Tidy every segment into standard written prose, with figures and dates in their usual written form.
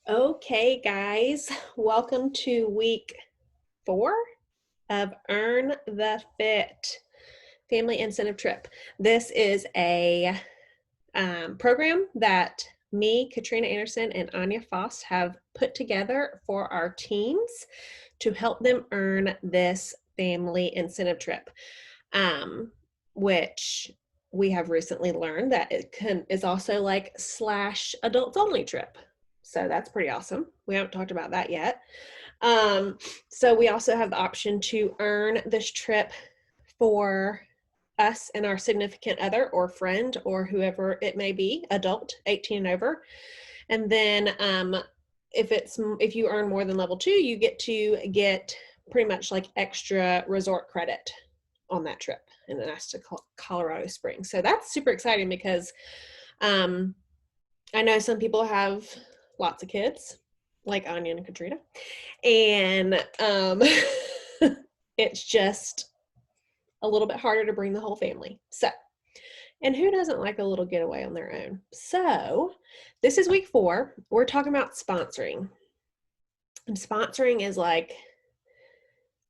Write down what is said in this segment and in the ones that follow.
Okay, guys, welcome to week 4 of Earn the Fit Family Incentive Trip. This is a program that me, Katrina Anderson, and Anya Foss have put together for our teams to help them earn this family incentive trip, which we have recently learned that is also like / adults only trip. So that's pretty awesome. We haven't talked about that yet. So we also have the option to earn this trip for us and our significant other or friend or whoever it may be, adult, 18 and over. And then if you earn more than level 2, you get pretty much like extra resort credit on that trip, and that's to Colorado Springs. So that's super exciting because I know some people have lots of kids, like Anya and Katrina, and it's just a little bit harder to bring the whole family. So, and who doesn't like a little getaway on their own? So, this is week 4. We're talking about sponsoring. And sponsoring is like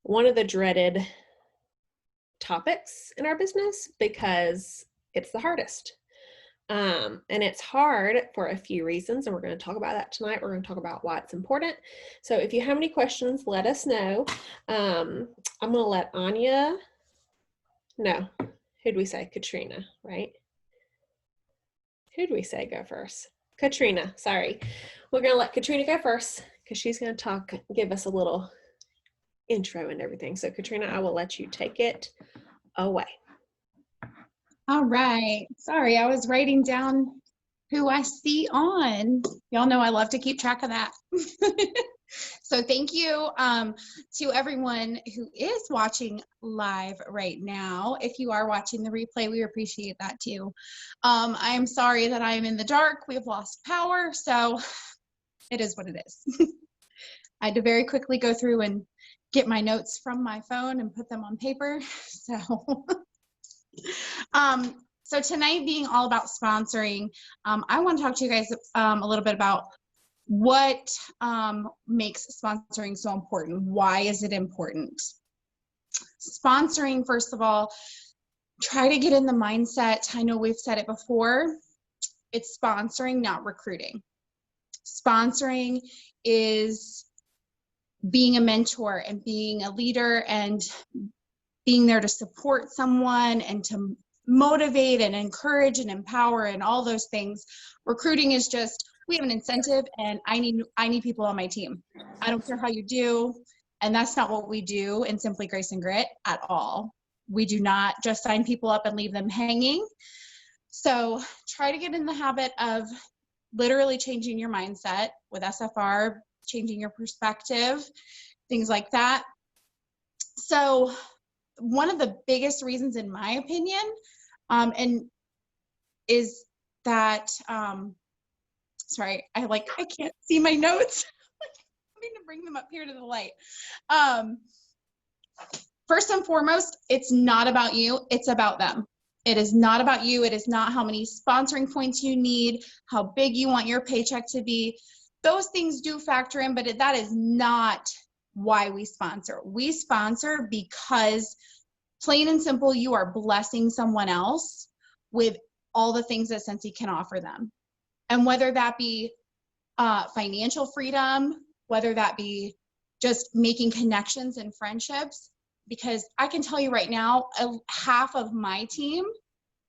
one of the dreaded topics in our business because it's the hardest. And it's hard for a few reasons, and we're going to talk about that tonight. We're going to talk about why it's important. So if you have any questions, let us know. I'm going to let Anya, no, who'd we say? Katrina, right? Who'd we say go first? Katrina, sorry. We're going to let Katrina go first because she's going to give us a little intro and everything. So Katrina, I will let you take it away. All right. Sorry, I was writing down who I see on. Y'all know I love to keep track of that. So thank you to everyone who is watching live right now. If you are watching the replay, we appreciate that too. I am sorry that I am in the dark. We have lost power, so it is what it is. I had to very quickly go through and get my notes from my phone and put them on paper. So tonight being all about sponsoring, I want to talk to you guys a little bit about what makes sponsoring so important. Why is it important? Sponsoring, first of all, try to get in the mindset. I know we've said it before. It's sponsoring, not recruiting. Sponsoring is being a mentor and being a leader and being there to support someone and to motivate and encourage and empower and all those things. Recruiting is just, we have an incentive and I need people on my team. I don't care how you do. And that's not what we do in Simply Grace and Grit at all. We do not just sign people up and leave them hanging. So try to get in the habit of literally changing your mindset with SFR, changing your perspective, things like that. So one of the biggest reasons, in my opinion, and is that, sorry, I can't see my notes. I need to bring them up here to the light. First and foremost, it's not about you, it's about them. It is not about you. It is not how many sponsoring points you need, how big you want your paycheck to be. Those things do factor in, but that is not why we sponsor. We sponsor because, plain and simple, you are blessing someone else with all the things that Scentsy can offer them. And whether that be financial freedom, whether that be just making connections and friendships, because I can tell you right now, half of my team,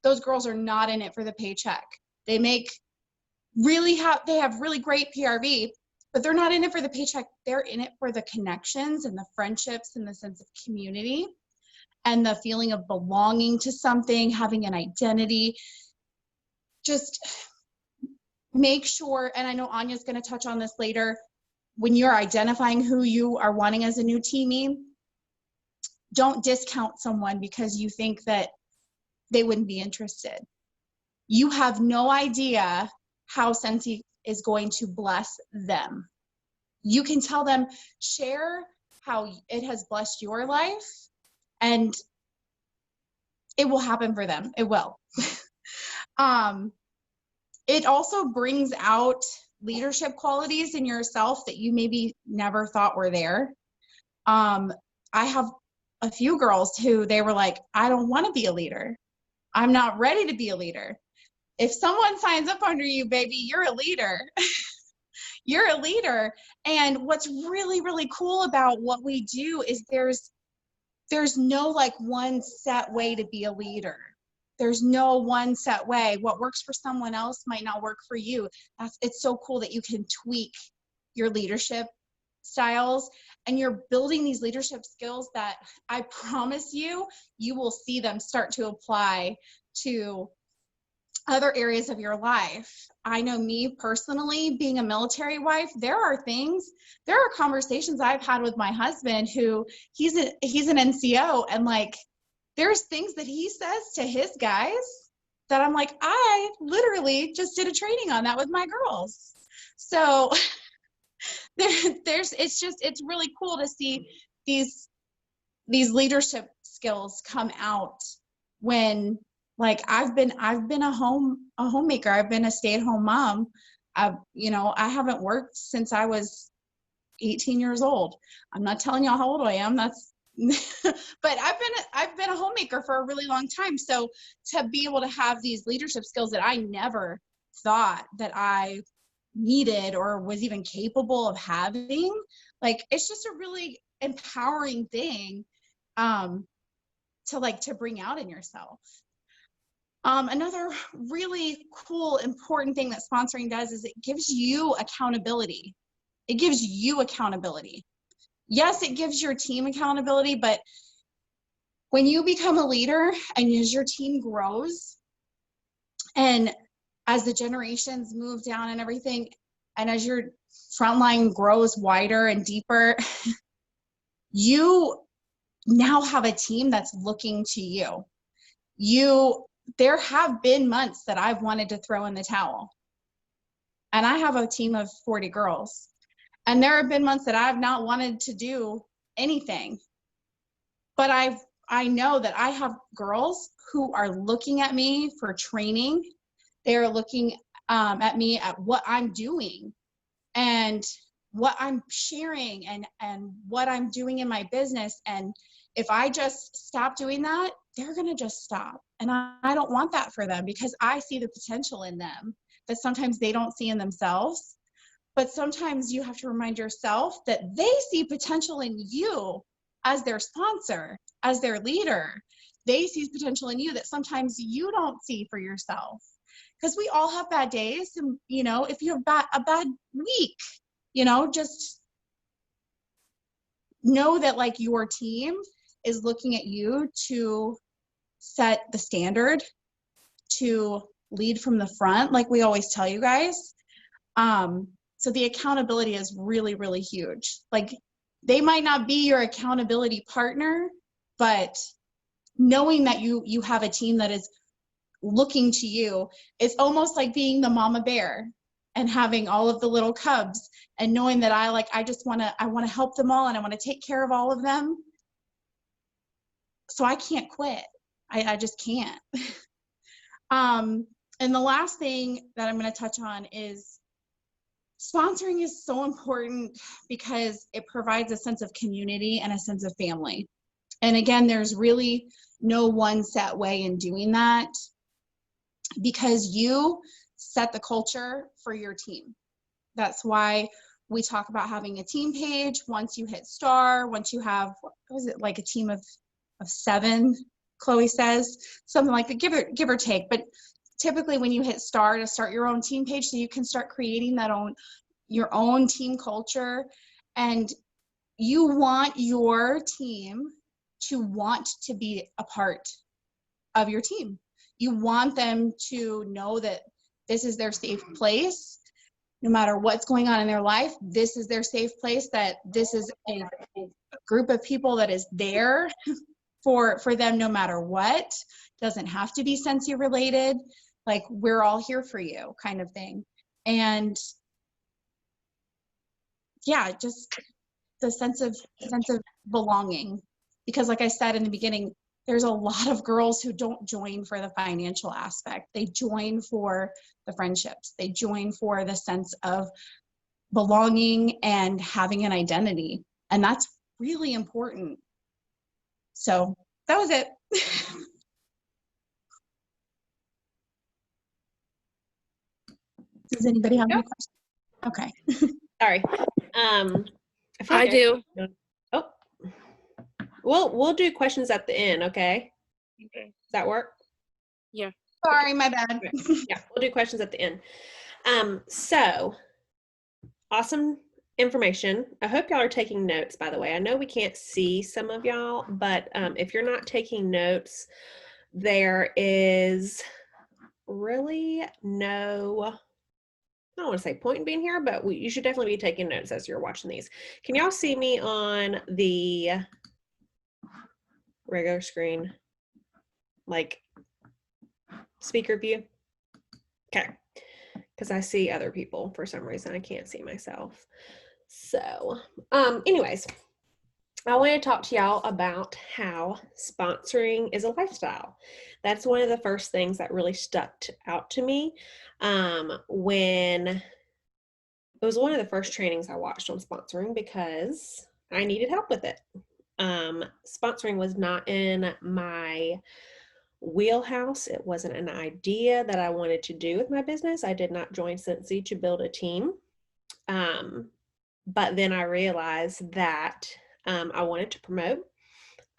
those girls are not in it for the paycheck. They have really great PRV, but they're not in it for the paycheck. They're in it for the connections and the friendships and the sense of community and the feeling of belonging to something, having an identity. Just make sure, and I know Anya's going to touch on this later, when you're identifying who you are wanting as a new teamie, don't discount someone because you think that they wouldn't be interested. You have no idea how Scentsy is going to bless them. You can tell them, share how it has blessed your life, and it will happen for them. It will. It also brings out leadership qualities in yourself that you maybe never thought were there. I have a few girls who they were like, I don't want to be a leader. I'm not ready to be a leader. If someone signs up under you, baby, you're a leader. You're a leader. And what's really, really cool about what we do is there's no like one set way to be a leader. There's no one set way. What works for someone else might not work for you. It's so cool that you can tweak your leadership styles, and you're building these leadership skills that I promise you will see them start to apply to other areas of your life. I know me personally, being a military wife, there are conversations I've had with my husband who he's an NCO, and like there's things that he says to his guys that I'm like, I literally just did a training on that with my girls. So it's really cool to see these leadership skills come out when, like, I've been a homemaker. I've been a stay-at-home mom. I haven't worked since I was 18 years old. I'm not telling y'all how old I am. That's but I've been a homemaker for a really long time. So to be able to have these leadership skills that I never thought that I needed or was even capable of having, like, it's just a really empowering thing to bring out in yourself. Another really cool, important thing that sponsoring does is it gives you accountability. It gives you accountability. Yes, it gives your team accountability, but when you become a leader and as your team grows and as the generations move down and everything, and as your front line grows wider and deeper, you now have a team that's looking to you. There have been months that I've wanted to throw in the towel. And I have a team of 40 girls. And there have been months that I've not wanted to do anything. But I know that I have girls who are looking at me for training. They're looking at me at what I'm doing and what I'm sharing and what I'm doing in my business. And if I just stop doing that, they're going to just stop. And I don't want that for them, because I see the potential in them that sometimes they don't see in themselves. But sometimes you have to remind yourself that they see potential in you as their sponsor, as their leader. They see potential in you that sometimes you don't see for yourself. Because we all have bad days. And, if you have a bad week, just know that, like, your team is looking at you to set the standard, to lead from the front, like we always tell you guys. So the accountability is really, really huge. Like, they might not be your accountability partner, but knowing that you have a team that is looking to you, it's almost like being the mama bear and having all of the little cubs and knowing that I want to help them all and I want to take care of all of them. So I can't quit. I just can't. And the last thing that I'm going to touch on is sponsoring is so important because it provides a sense of community and a sense of family. And again, there's really no one set way in doing that, because you set the culture for your team. That's why we talk about having a team page. Once you hit star, once you have, what was it, like a team of 7, Chloe says, something like that, give or take. But typically when you hit star to start your own team page, so you can start creating your own team culture, and you want your team to want to be a part of your team. You want them to know that this is their safe place. No matter what's going on in their life, this is their safe place, that this is a group of people that is there for them no matter what. Doesn't have to be Scentsy related. Like, we're all here for you kind of thing. And yeah, just the sense of belonging. Because like I said in the beginning, there's a lot of girls who don't join for the financial aspect. They join for the friendships. They join for the sense of belonging and having an identity. And that's really important. So that was it. Does anybody have any questions? Okay. Sorry. I do. Oh, we'll do questions at the end. Okay. Okay. Does that work? Yeah. Sorry, my bad. Yeah, we'll do questions at the end. So awesome information. I hope y'all are taking notes, by the way. I know we can't see some of y'all, but if you're not taking notes, there is really no, I don't want to say point in being here, but you should definitely be taking notes as you're watching these. Can y'all see me on the regular screen, like speaker view? Okay, because I see other people for some reason. I can't see myself. So anyways, I want to talk to y'all about how sponsoring is a lifestyle. That's one of the first things that really stuck out to me when it was one of the first trainings I watched on sponsoring because I needed help with it. Sponsoring was not in my wheelhouse. It wasn't an idea that I wanted to do with my business. I did not join Scentsy to build a team. But then I realized that I wanted to promote.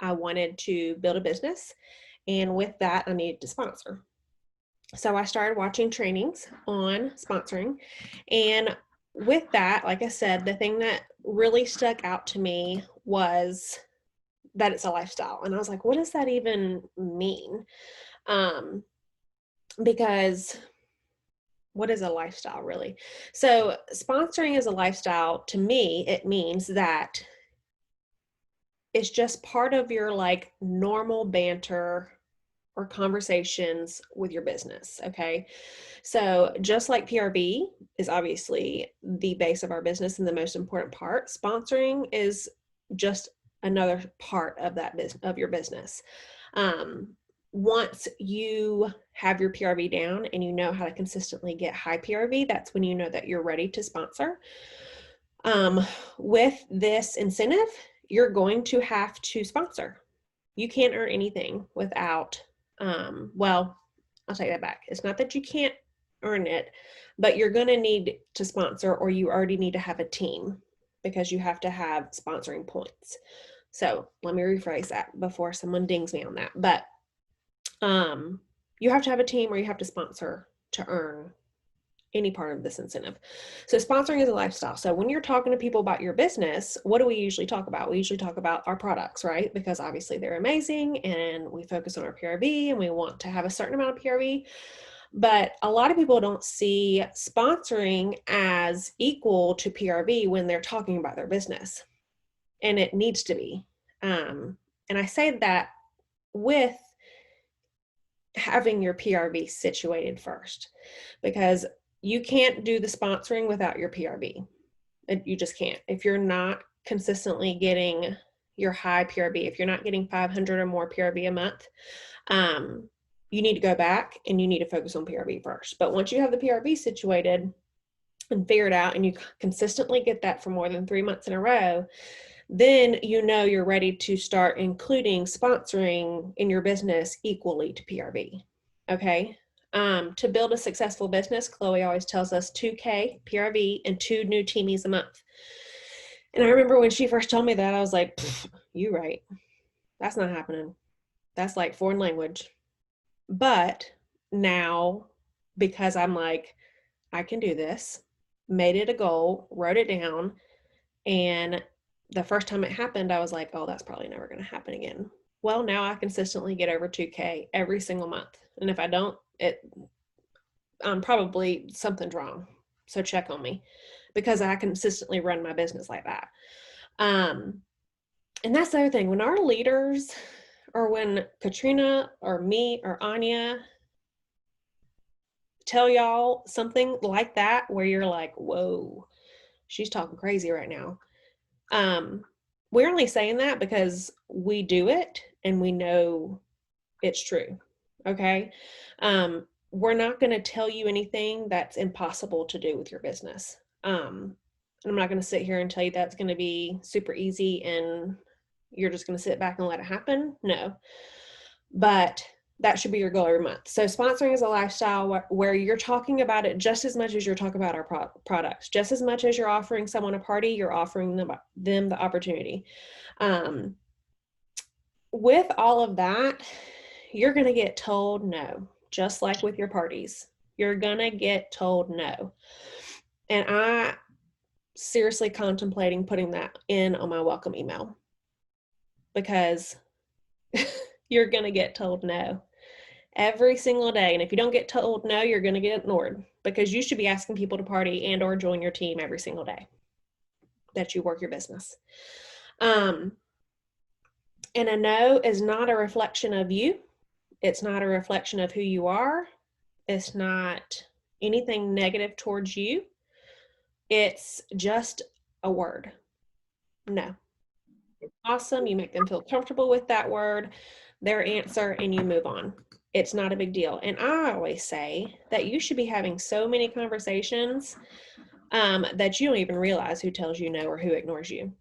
I wanted to build a business. And with that, I needed to sponsor. So I started watching trainings on sponsoring. And with that, like I said, the thing that really stuck out to me was that it's a lifestyle. And I was like, what does that even mean? Because what is a lifestyle really? So sponsoring is a lifestyle. To me, it means that it's just part of your like normal banter or conversations with your business. Okay. So just like PRV is obviously the base of our business and the most important part, sponsoring is just another part of that business, of your business. Once you have your PRV down and you know how to consistently get high PRV, that's when you know that you're ready to sponsor. With this incentive, you're going to have to sponsor. You can't earn anything without, well, I'll take that back. It's not that you can't earn it, but you're going to need to sponsor, or you already need to have a team because you have to have sponsoring points. So let me rephrase that before someone dings me on that. But you have to have a team or you have to sponsor to earn any part of this incentive. So sponsoring is a lifestyle. So when you're talking to people about your business, what do we usually talk about? We usually talk about our products, right? Because obviously they're amazing and we focus on our PRV and we want to have a certain amount of PRV. But a lot of people don't see sponsoring as equal to PRV when they're talking about their business. And it needs to be. And I say that with having your PRV situated first, because you can't do the sponsoring without your PRV. You just can't. If you're not consistently getting your high PRV, if you're not getting 500 or more PRV a month, you need to go back and you need to focus on PRV first. But once you have the PRV situated and figured out and you consistently get that for more than 3 months in a row, then you know you're ready to start including sponsoring in your business equally to PRV. Okay. To build a successful business, Chloe always tells us 2K PRV and 2 new teamies a month. And I remember when she first told me that, I was like, you right. That's not happening. That's like foreign language. But now, because I'm like, I can do this, made it a goal, wrote it down, and the first time it happened, I was like, oh, that's probably never going to happen again. Well, now I consistently get over 2K every single month. And if I don't, probably something's wrong. So check on me, because I consistently run my business like that. And that's the other thing. When our leaders, or when Katrina or me or Anya tell y'all something like that, where you're like, whoa, she's talking crazy right now. we're only saying that because we do it and we know it's true. Okay. We're not going to tell you anything that's impossible to do with your business. And I'm not going to sit here and tell you that's going to be super easy and you're just going to sit back and let it happen. No, but that should be your goal every month. So sponsoring is a lifestyle where you're talking about it just as much as you're talking about our products. Just as much as you're offering someone a party, you're offering them the opportunity. With all of that, you're going to get told no, just like with your parties. You're going to get told no. And I seriously contemplating putting that in on my welcome email because you're going to get told no every single day. And if you don't get told no, you're going to get ignored because you should be asking people to party and or join your team every single day that you work your business. And a no is not a reflection of you. It's not a reflection of who you are. It's not anything negative towards you. It's just a word. No. It's awesome. You make them feel comfortable with that word, their answer, and you move on. It's not a big deal. And I always say that you should be having so many conversations that you don't even realize who tells you no or who ignores you.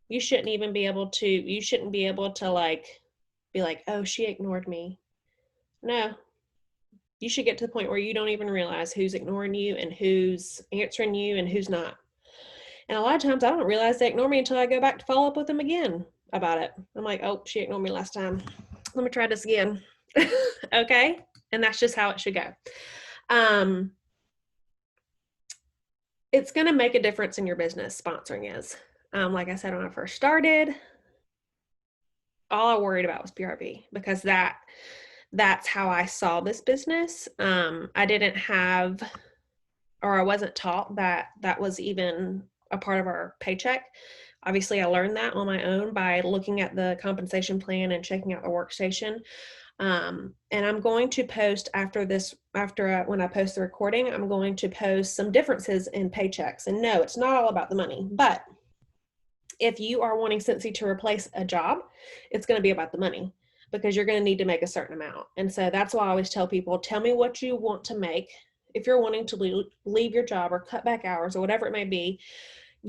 You shouldn't be able to like be like, oh, she ignored me. No. You should get to the point where you don't even realize who's ignoring you and who's answering you and who's not. And a lot of times I don't realize they ignore me until I go back to follow up with them again about it. I'm like, oh, she ignored me last time. Let me try this again. Okay. And that's just how it should go. It's going to make a difference in your business, sponsoring is. Like I said, when I first started, all I worried about was PRV because that's how I saw this business. I didn't have, or I wasn't taught that was even a part of our paycheck. Obviously, I learned that on my own by looking at the compensation plan and checking out the workstation. And I'm going to post when I post the recording, I'm going to post some differences in paychecks. And no, it's not all about the money, but if you are wanting Scentsy to replace a job, it's going to be about the money because you're going to need to make a certain amount. And so that's why I always tell people, tell me what you want to make. If you're wanting to leave your job or cut back hours or whatever it may be,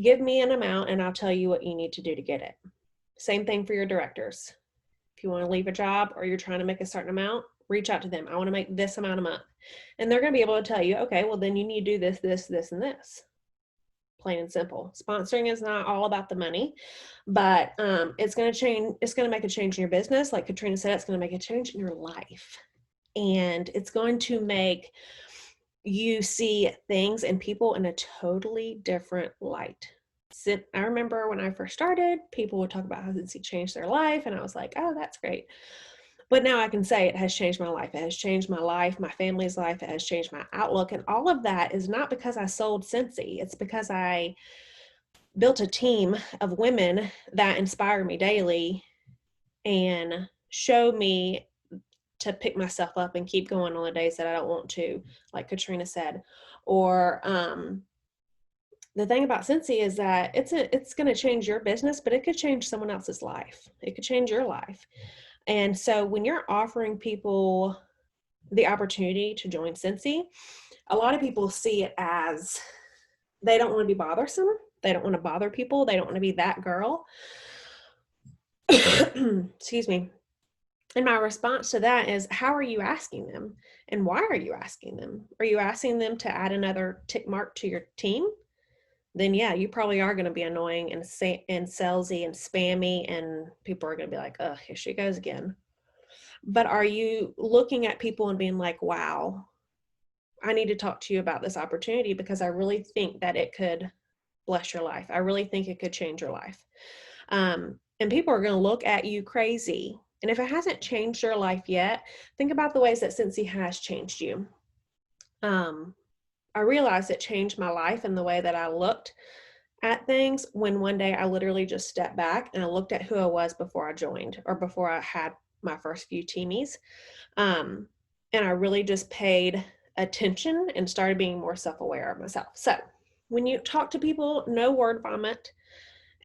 give me an amount and I'll tell you what you need to do to get it. Same thing for your directors. If you want to leave a job or you're trying to make a certain amount, reach out to them. I want to make this amount a month. And they're going to be able to tell you, okay, well then you need to do this, this, this, and this. Plain and simple. Sponsoring is not all about the money, but it's going to change. It's going to make a change in your business. Like Katrina said, it's going to make a change in your life. And it's going to make you see things and people in a totally different light. I remember when I first started, people would talk about how Scentsy changed their life. And I was like, oh, that's great. But now I can say it has changed my life. It has changed my life, my family's life. It has changed my outlook. And all of that is not because I sold Scentsy. It's because I built a team of women that inspire me daily and show me to pick myself up and keep going on the days that I don't want to, like Katrina said. Or the thing about Scentsy is that it's going to change your business, but it could change someone else's life. It could change your life. And so when you're offering people the opportunity to join Scentsy, a lot of people see it as they don't want to be bothersome. They don't want to bother people. They don't want to be that girl. Excuse me. And my response to that is, how are you asking them? And why are you asking them? Are you asking them to add another tick mark to your team? Then yeah, you probably are going to be annoying and salesy and spammy, and people are going to be like, oh, here she goes again. But are you looking at people and being like, wow, I need to talk to you about this opportunity because I really think that it could bless your life. I really think it could change your life. And people are going to look at you crazy. And if it hasn't changed your life yet, think about the ways that Scentsy has changed you. I realized it changed my life and the way that I looked at things when one day I literally just stepped back and I looked at who I was before I joined or before I had my first few teamies. And I really just paid attention and started being more self-aware of myself. So when you talk to people, no word vomit.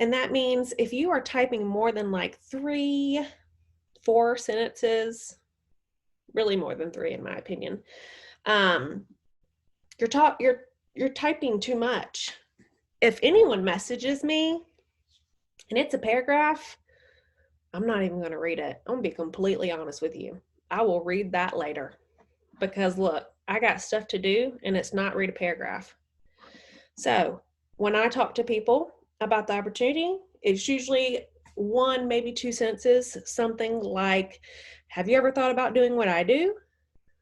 And that means if you are typing more than like 3, 4 sentences, really more than 3 in my opinion, you're typing too much. If anyone messages me and it's a paragraph, I'm not even going to read it. I'm going to be completely honest with you. I will read that later because look, I got stuff to do and it's not read a paragraph. So when I talk to people about the opportunity, it's usually 1, maybe 2 sentences, something like, have you ever thought about doing what I do?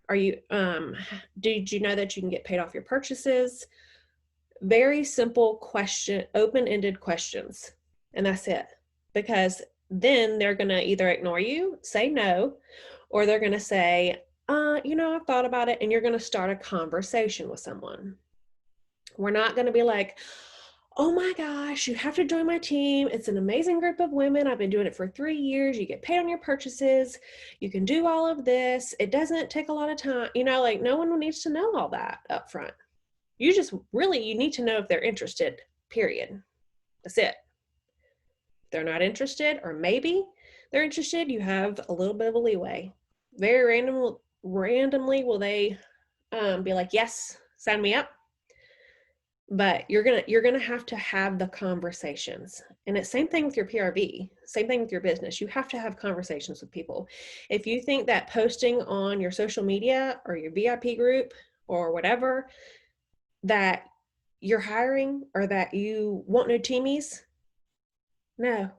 Did you know that you can get paid off your purchases? Very simple question, open-ended questions. And that's it. Because then they're going to either ignore you, say no, or they're going to say, I've thought about it, and you're going to start a conversation with someone. We're not going to be like, oh my gosh, you have to join my team. It's an amazing group of women. I've been doing it for 3 years. You get paid on your purchases. You can do all of this. It doesn't take a lot of time. No one needs to know all that up front. You need to know if they're interested, period. That's it. If they're not interested, or maybe they're interested, you have a little bit of a leeway. Very randomly will they be like, yes, sign me up. But you're gonna have to have the conversations. And it's same thing with your PRV, same thing with your business. You have to have conversations with people. If you think that posting on your social media or your VIP group or whatever, that you're hiring or that you want new teamies, no.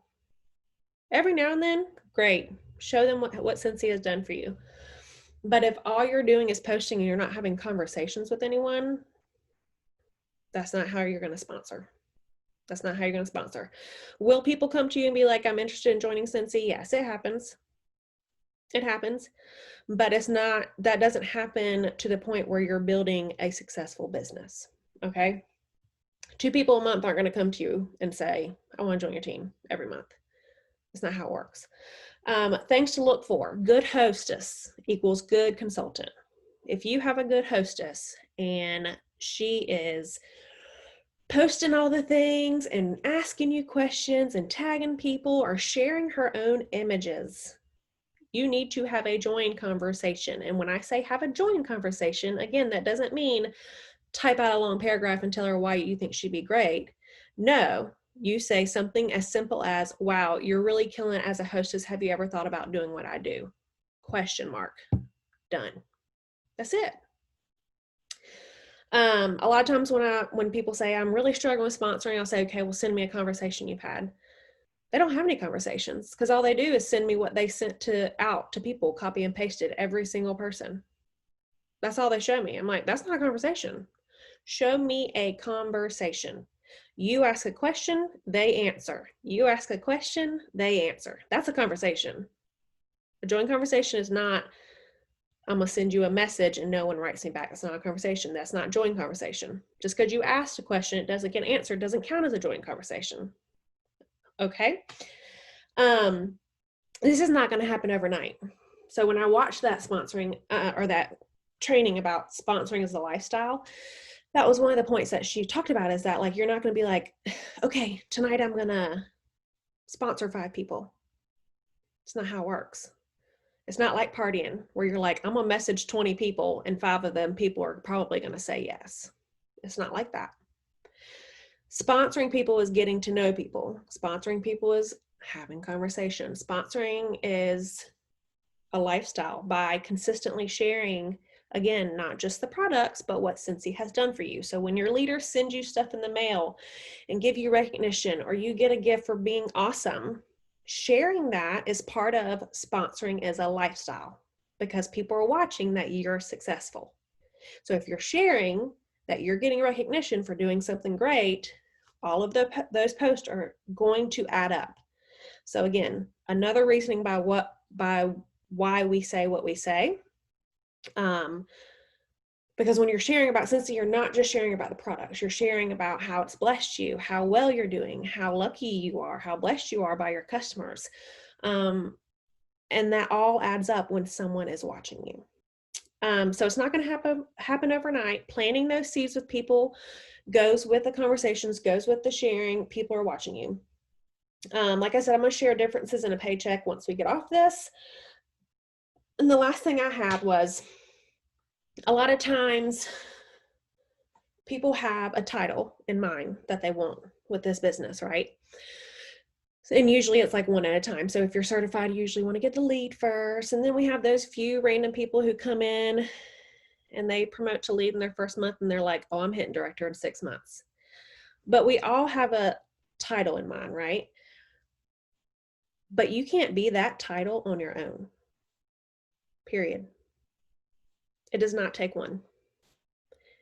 Every now and then, great. Show them what Scentsy has done for you. But if all you're doing is posting and you're not having conversations with anyone, that's not how you're going to sponsor. That's not how you're going to sponsor. Will people come to you and be like, I'm interested in joining Scentsy? Yes, it happens. It happens. But that doesn't happen to the point where you're building a successful business. Okay? 2 people a month aren't going to come to you and say, I want to join your team every month. That's not how it works. Things to look for. Good hostess equals good consultant. If you have a good hostess and she is posting all the things and asking you questions and tagging people or sharing her own images, you need to have a join conversation. And when I say have a join conversation, again, that doesn't mean type out a long paragraph and tell her why you think she'd be great. No, you say something as simple as, wow, you're really killing it as a hostess. Have you ever thought about doing what I do? ? Done. That's it. A lot of times when people say, I'm really struggling with sponsoring, I'll say, okay, well, send me a conversation you've had. They don't have any conversations because all they do is send me what they sent out to people, copy and pasted, every single person. That's all they show me. I'm like, that's not a conversation. Show me a conversation. You ask a question, they answer. You ask a question, they answer. That's a conversation. A joint conversation is not, I'm going to send you a message and no one writes me back. That's not a conversation. That's not joint conversation. Just because you asked a question, it doesn't get answered, doesn't count as a joint conversation. Okay? This is not going to happen overnight. So when I watched that sponsoring or that training about sponsoring as a lifestyle, that was one of the points that she talked about, is that like, you're not going to be like, okay, tonight I'm going to sponsor 5 people. It's not how it works. It's not like partying where you're like, I'm going to message 20 people and 5 of them people are probably going to say yes. It's not like that. Sponsoring people is getting to know people. Sponsoring people is having conversations. Sponsoring is a lifestyle by consistently sharing, again, not just the products, but what Scentsy has done for you. So when your leader sends you stuff in the mail and give you recognition, or you get a gift for being awesome, sharing that is part of sponsoring as a lifestyle, because people are watching that you're successful. So if you're sharing that you're getting recognition for doing something great, all of those posts are going to add up. So again, another reasoning by why we say what we say. Because when you're sharing about Scentsy, you're not just sharing about the products. You're sharing about how it's blessed you, how well you're doing, how lucky you are, how blessed you are by your customers. And that all adds up when someone is watching you. So it's not going to happen overnight. Planting those seeds with people goes with the conversations, goes with the sharing. People are watching you. Like I said, I'm going to share differences in a paycheck once we get off this. And the last thing I had was, a lot of times people have a title in mind that they want with this business, right? And usually it's like one at a time. So if you're certified, you usually want to get the lead first. And then we have those few random people who come in and they promote to lead in their first month and they're like, oh, I'm hitting director in 6 months. But we all have a title in mind, right? But you can't be that title on your own, period. It does not take one.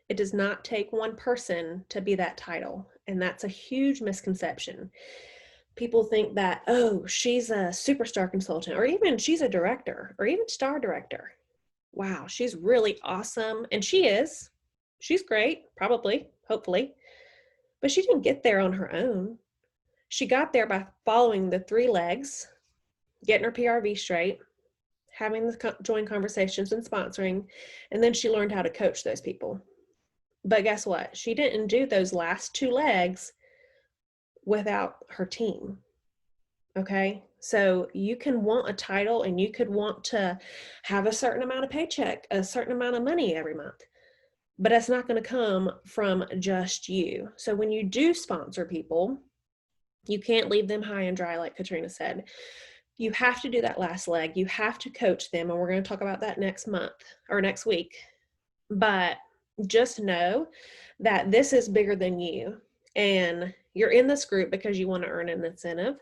It does not take one person to be that title. And that's a huge misconception. People think that, oh, she's a superstar consultant, or even she's a director, or even star director. Wow, she's really awesome. And she is. She's great, probably, hopefully. But she didn't get there on her own. She got there by following the 3 legs, getting her PRV straight, having the joint conversations and sponsoring, and then she learned how to coach those people. But guess what? She didn't do those last 2 legs without her team. Okay? So you can want a title and you could want to have a certain amount of paycheck, a certain amount of money every month, but it's not going to come from just you. So when you do sponsor people, you can't leave them high and dry, like Katrina said. You have to do that last leg. You have to coach them. And we're going to talk about that next month or next week. But just know that this is bigger than you. And you're in this group because you want to earn an incentive.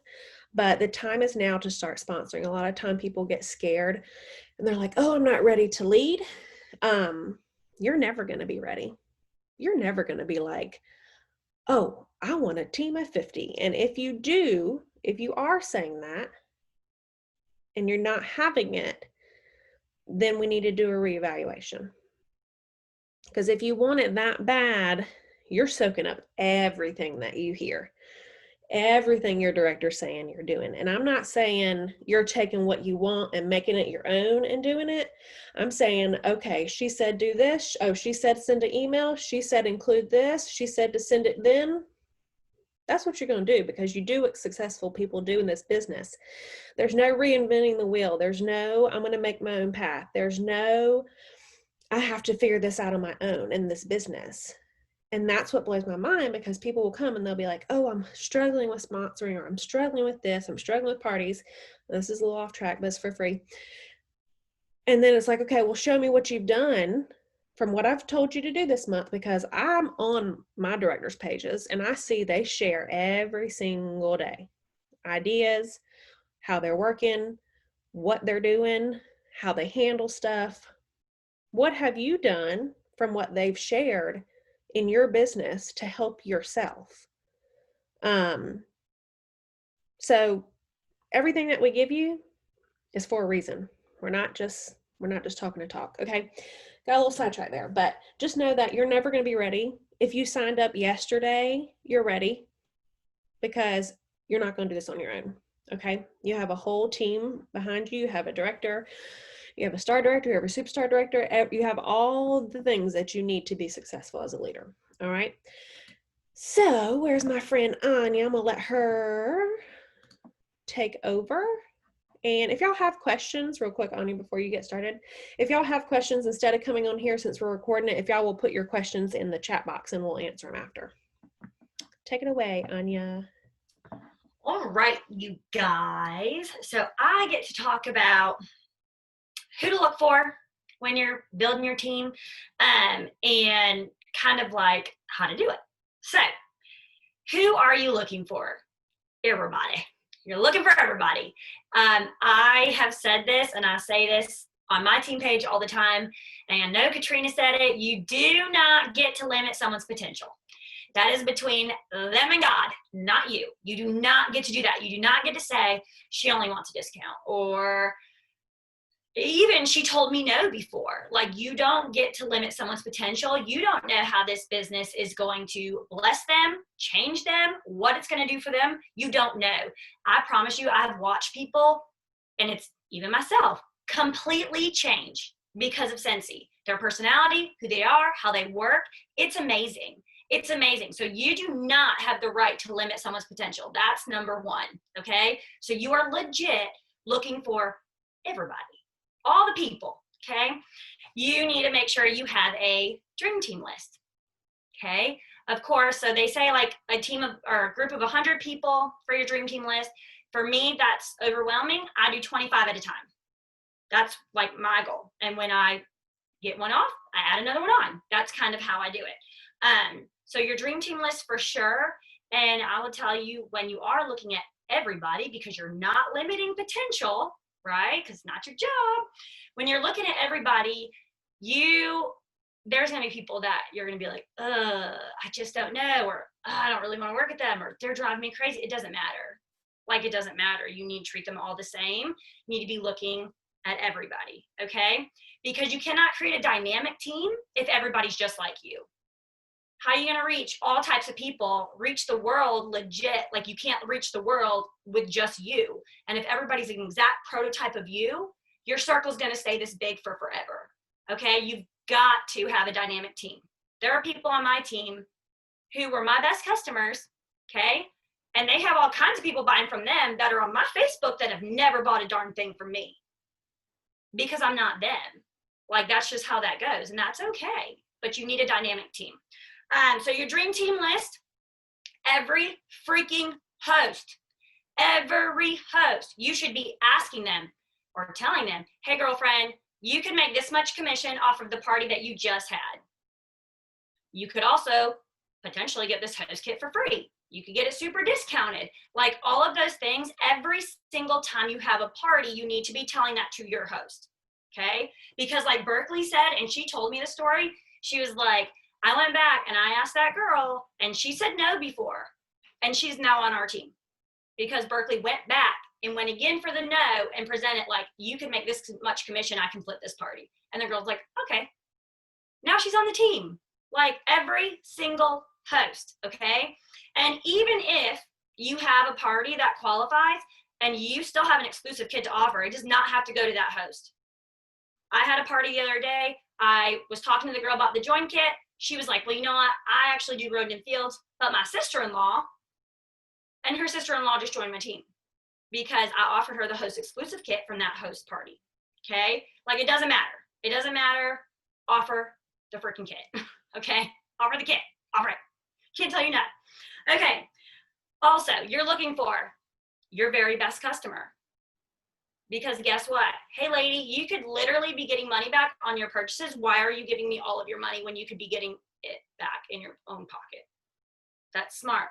But the time is now to start sponsoring. A lot of time people get scared and they're like, oh, I'm not ready to lead. You're never going to be ready. You're never going to be like, oh, I want a team of 50. And if you are saying that and you're not having it, then we need to do a reevaluation. Because if you want it that bad, you're soaking up everything that you hear, everything your director's saying you're doing. And I'm not saying you're taking what you want and making it your own and doing it. I'm saying, okay, she said do this. Oh, she said send an email. She said include this. She said to send it then. That's what you're going to do, because you do what successful people do in this business. There's no reinventing the wheel. There's no, I'm going to make my own path. There's no, I have to figure this out on my own in this business. And that's what blows my mind, because people will come and they'll be like, oh, I'm struggling with sponsoring, or I'm struggling with this, I'm struggling with parties. This is a little off track, but it's for free. And then it's like, okay, well, show me what you've done from what I've told you to do this month, because I'm on my director's pages and I see they share every single day ideas, how they're working, what they're doing, how they handle stuff. What have you done from what they've shared in your business to help yourself? So everything that we give you is for a reason. We're not just talking to talk. Okay. Got a little sidetracked there, but just know that you're never going to be ready. If you signed up yesterday, you're ready, because you're not going to do this on your own. Okay. You have a whole team behind you. You have a director, you have a star director, you have a superstar director. You have all the things that you need to be successful as a leader. All right. So where's my friend Anya? I'm going to let her take over. And if y'all have questions, real quick, Anya, before you get started, if y'all have questions, instead of coming on here, since we're recording it, if y'all will put your questions in the chat box and we'll answer them after. Take it away, Anya. All right, you guys. So I get to talk about who to look for when you're building your team, and kind of like how to do it. So who are you looking for? Everybody. You're looking for everybody. I have said this, and I say this on my team page all the time, and I know Katrina said it. You do not get to limit someone's potential. That is between them and God, not you. You do not get to do that. You do not get to say, she only wants a discount, or even she told me no before. Like, you don't get to limit someone's potential. You don't know how this business is going to bless them, change them, what it's going to do for them. You don't know. I promise you, I've watched people, and it's even myself, completely change because of Scentsy. Their personality, who they are, how they work. It's amazing. It's amazing. So you do not have the right to limit someone's potential. That's number one, okay? So you are legit looking for everybody, all the people, okay? You need to make sure you have a dream team list, okay? Of course, so they say like a team of, or a group of 100 people for your dream team list. For me, that's overwhelming. I do 25 at a time. That's like my goal. And when I get one off, I add another one on. That's kind of how I do it. So your dream team list for sure. And I will tell you, when you are looking at everybody, because you're not limiting potential, right? Because it's not your job. When you're looking at everybody, there's going to be people that you're going to be like, I just don't know, or I don't really want to work with them, or they're driving me crazy. It doesn't matter. Like, it doesn't matter. You need to treat them all the same. You need to be looking at everybody, okay? Because you cannot create a dynamic team if everybody's just like you. How are you going to reach all types of people, reach the world legit? Like, you can't reach the world with just you. And if everybody's an exact prototype of you, your circle's going to stay this big for forever, okay? You've got to have a dynamic team. There are people on my team who were my best customers, okay? And they have all kinds of people buying from them that are on my Facebook that have never bought a darn thing from me because I'm not them. Like, that's just how that goes, and that's okay. But you need a dynamic team. So your dream team list, every freaking host, you should be asking them or telling them, hey, girlfriend, you can make this much commission off of the party that you just had. You could also potentially get this host kit for free. You could get it super discounted. Like, all of those things, every single time you have a party, you need to be telling that to your host, okay? Because like Berkeley said, and she told me the story, she was like, I went back and I asked that girl, and she said no before, and she's now on our team because Berkeley went back and went again for the no and presented like, you can make this much commission, I can flip this party. And the girl's like, okay. Now she's on the team. Like, every single host, okay? And even if you have a party that qualifies and you still have an exclusive kit to offer, it does not have to go to that host. I had a party the other day. I was talking to the girl about the join kit. She was like, well, you know what? I actually do road and fields, but my sister-in-law and her sister-in-law just joined my team because I offered her the host exclusive kit from that host party, okay? Like, it doesn't matter. It doesn't matter. Offer the freaking kit, okay? Offer the kit. Offer it. Can't tell you no. Okay. Also, you're looking for your very best customer. Because guess what? Hey, lady, you could literally be getting money back on your purchases. Why are you giving me all of your money when you could be getting it back in your own pocket? That's smart.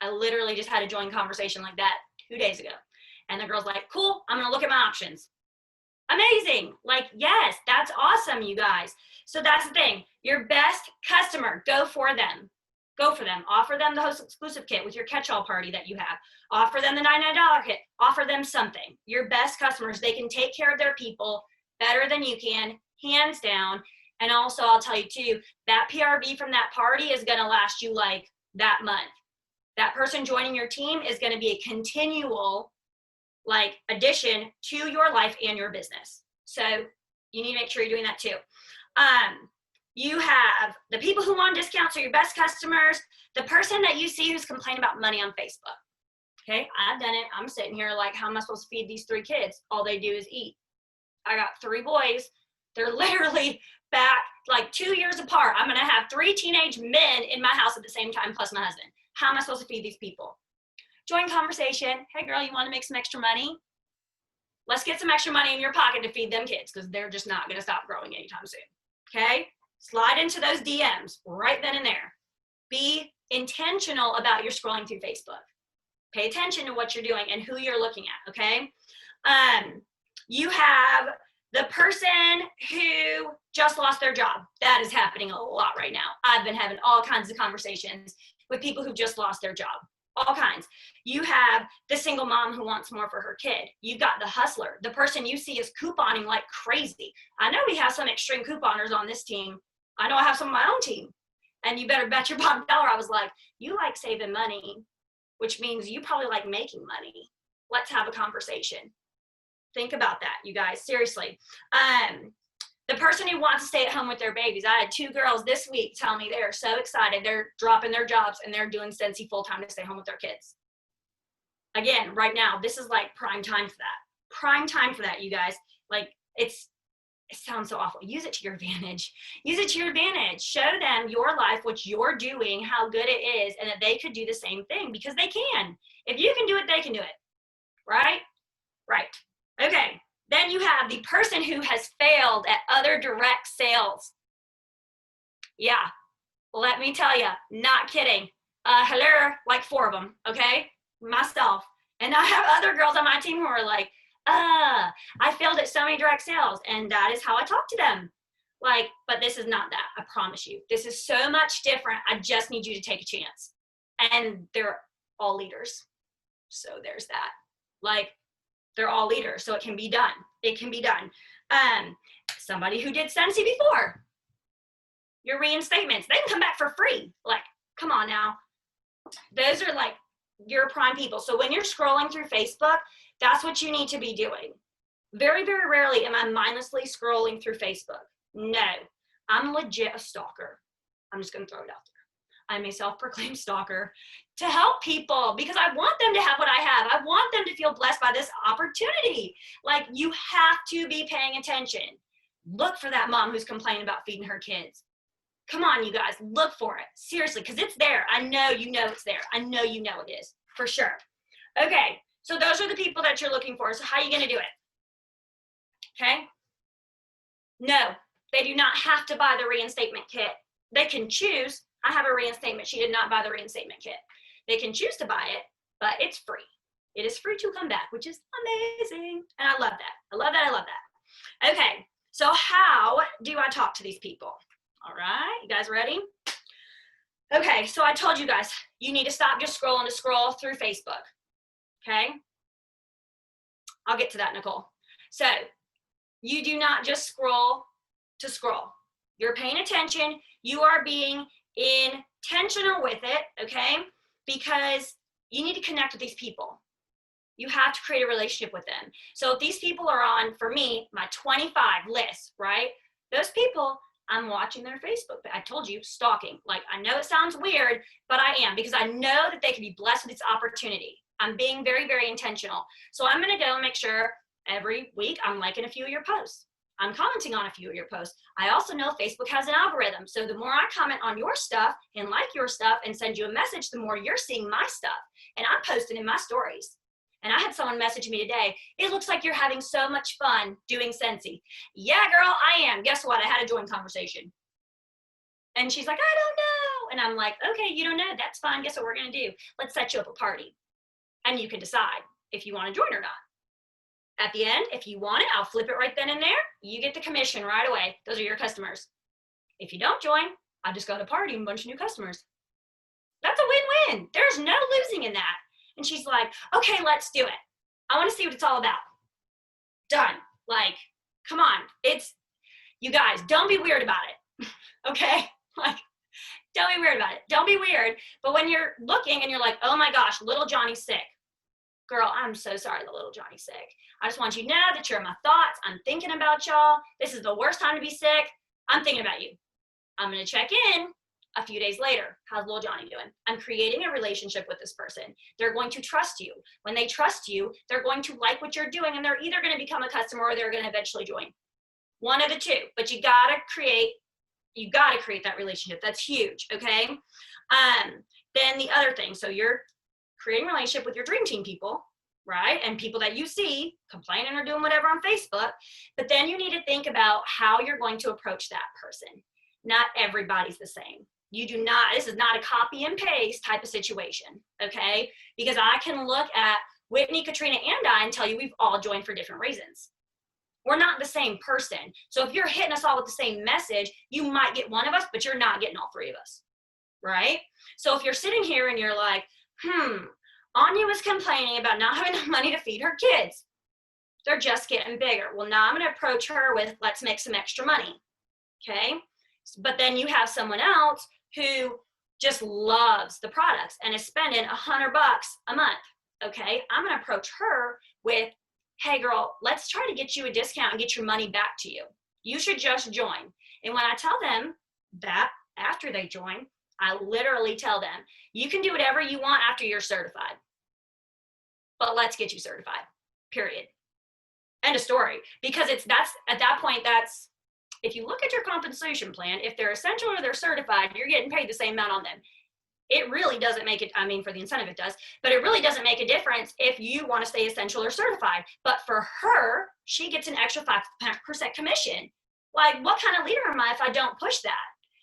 I literally just had a joint conversation like that 2 days ago. And the girl's like, cool, I'm going to look at my options. Amazing. Like, yes, that's awesome, you guys. So that's the thing. Your best customer, go for them. Go for them. Offer them the host exclusive kit with your catch-all party that you have. Offer them the $99 kit. Offer them something. Your best customers, they can take care of their people better than you can, hands down. And also, I'll tell you too, that PRV from that party is going to last you like that month. That person joining your team is going to be a continual like addition to your life and your business. So you need to make sure you're doing that too. You have the people who want discounts are your best customers. The person that you see who's complaining about money on Facebook. Okay, I've done it. I'm sitting here like, how am I supposed to feed these 3 kids? All they do is eat. I got 3 boys. They're literally back like 2 years apart. I'm gonna have 3 teenage men in my house at the same time, plus my husband. How am I supposed to feed these people? Join conversation. Hey girl, you wanna make some extra money? Let's get some extra money in your pocket to feed them kids because they're just not gonna stop growing anytime soon, okay? Slide into those DMs right then and there. Be intentional about your scrolling through Facebook. Pay attention to what you're doing and who you're looking at, okay? You have the person who just lost their job. That is happening a lot right now. I've been having all kinds of conversations with people who just lost their job. All kinds. You have the single mom who wants more for her kid. You've got the hustler. The person you see is couponing like crazy. I know we have some extreme couponers on this team. I know I have some on my own team. And you better bet your bottom dollar. I was like, you like saving money, which means you probably like making money. Let's have a conversation. Think about that, you guys. Seriously. The person who wants to stay at home with their babies. I had 2 girls this week tell me they're so excited. They're dropping their jobs and they're doing Scentsy full time to stay home with their kids. Again, right now, this is like prime time for that. Prime time for that, you guys. Like, it sounds so awful. Use it to your advantage. Use it to your advantage. Show them your life, what you're doing, how good it is, and that they could do the same thing because they can. If you can do it, they can do it. Right? Right. Okay. Then you have the person who has failed at other direct sales. Yeah. Let me tell you, not kidding. Hello, like 4 of them, okay? Myself. And I have other girls on my team who are like, I failed at so many direct sales, and that is how I talk to them. Like, but this is not that, I promise you. This is so much different. I just need you to take a chance. And they're all leaders. So there's that. Like, they're all leaders, so it can be done. It can be done. Somebody who did Scentsy before, your reinstatements, they can come back for free. Like, come on now. Those are like your prime people. So when you're scrolling through Facebook, that's what you need to be doing. Very, very rarely am I mindlessly scrolling through Facebook. No, I'm legit a stalker. I'm just going to throw it out there. I'm a self-proclaimed stalker to help people because I want them to have what I have. I want them to feel blessed by this opportunity. Like, you have to be paying attention. Look for that mom who's complaining about feeding her kids. Come on, you guys, look for it. Seriously, because it's there. I know you know it's there. I know you know it is, for sure. Okay, so those are the people that you're looking for. So how are you going to do it? Okay? No, they do not have to buy the reinstatement kit. They can choose. I have a reinstatement. She did not buy the reinstatement kit. They can choose to buy it, but it's free. It is free to come back, which is amazing. And I love that. I love that. I love that. Okay, so how do I talk to these people? All right, you guys ready? Okay, so I told you guys, you need to stop just scrolling to scroll through Facebook, okay? I'll get to that, Nicole. So you do not just scroll to scroll. You're paying attention. You are being intentional with it, okay? Because you need to connect with these people. You have to create a relationship with them. So if these people are on, for me, my 25 list, right? Those people, I'm watching their Facebook. I told you, stalking. Like, I know it sounds weird, but I am, because I know that they can be blessed with this opportunity. I'm being very, very intentional. So I'm going to go and make sure every week I'm liking a few of your posts. I'm commenting on a few of your posts. I also know Facebook has an algorithm. So the more I comment on your stuff and like your stuff and send you a message, the more you're seeing my stuff. And I'm posting in my stories. And I had someone message me today, it looks like you're having so much fun doing Scentsy. Yeah, girl, I am. Guess what? I had a join conversation. And she's like, I don't know. And I'm like, okay, you don't know. That's fine. Guess what we're going to do? Let's set you up a party. And you can decide if you want to join or not. At the end, if you want it, I'll flip it right then and there. You get the commission right away. Those are your customers. If you don't join, I'll just go to a party and a bunch of new customers. That's a win-win. There's no losing in that. And she's like, okay, let's do it. I want to see what it's all about. Done. Like, come on. You guys, don't be weird about it. Okay? Like, don't be weird about it. Don't be weird. But when you're looking and you're like, oh my gosh, little Johnny's sick. Girl, I'm so sorry that little Johnny's sick. I just want you to know that you're in my thoughts. I'm thinking about y'all. This is the worst time to be sick. I'm thinking about you. I'm going to check in a few days later. How's little Johnny doing? I'm creating a relationship with this person. They're going to trust you. When they trust you, they're going to like what you're doing, and they're either going to become a customer or they're going to eventually join. One of the two. But you got to create that relationship. That's huge, okay? Then the other thing, so you're creating a relationship with your dream team people, right? And people that you see complaining or doing whatever on Facebook. But then you need to think about how you're going to approach that person. Not everybody's the same. This is not a copy and paste type of situation, okay? Because I can look at Whitney, Katrina, and I and tell you we've all joined for different reasons. We're not the same person. So if you're hitting us all with the same message, you might get one of us, but you're not getting all three of us, right? So if you're sitting here and you're like, Anya was complaining about not having enough money to feed her kids. They're just getting bigger. Well, now I'm going to approach her with, let's make some extra money, okay? But then you have someone else who just loves the products and is spending $100 a month, okay? I'm going to approach her with, hey girl, let's try to get you a discount and get your money back to you. You should just join. And when I tell them that after they join, I literally tell them, you can do whatever you want after you're certified, but let's get you certified, period. End of story. Because that's at that point, that's, if you look at your compensation plan, if they're essential or they're certified, you're getting paid the same amount on them. It really doesn't make it, I mean, for the incentive it does, but it really doesn't make a difference if you want to stay essential or certified. But for her, she gets an extra 5% commission. Like, what kind of leader am I if I don't push that?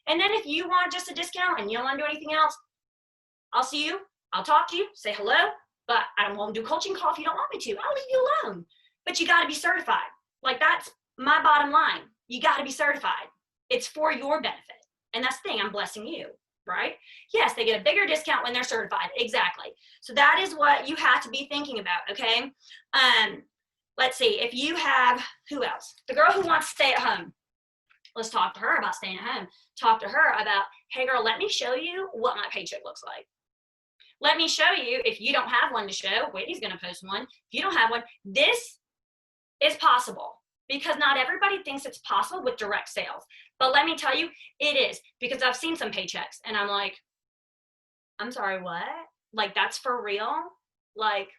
And then if you want just a discount and you don't want to do anything else, I'll see you, I'll talk to you, say hello, but I don't want to do coaching call if you don't want me to. I'll leave you alone. But you got to be certified. Like, that's my bottom line. You got to be certified. It's for your benefit. And that's the thing, I'm blessing you, right? Yes, they get a bigger discount when they're certified. Exactly. So that is what you have to be thinking about, okay? Let's see, if you have, who else? The girl who wants to stay at home. Let's talk to her about staying at home. Talk to her about, hey girl, let me show you what my paycheck looks like. Let me show you, if you don't have one to show, Whitney's gonna post one. If you don't have one, this is possible, because not everybody thinks it's possible with direct sales. But let me tell you, it is, because I've seen some paychecks and I'm like, I'm sorry, what? Like, that's for real? Like,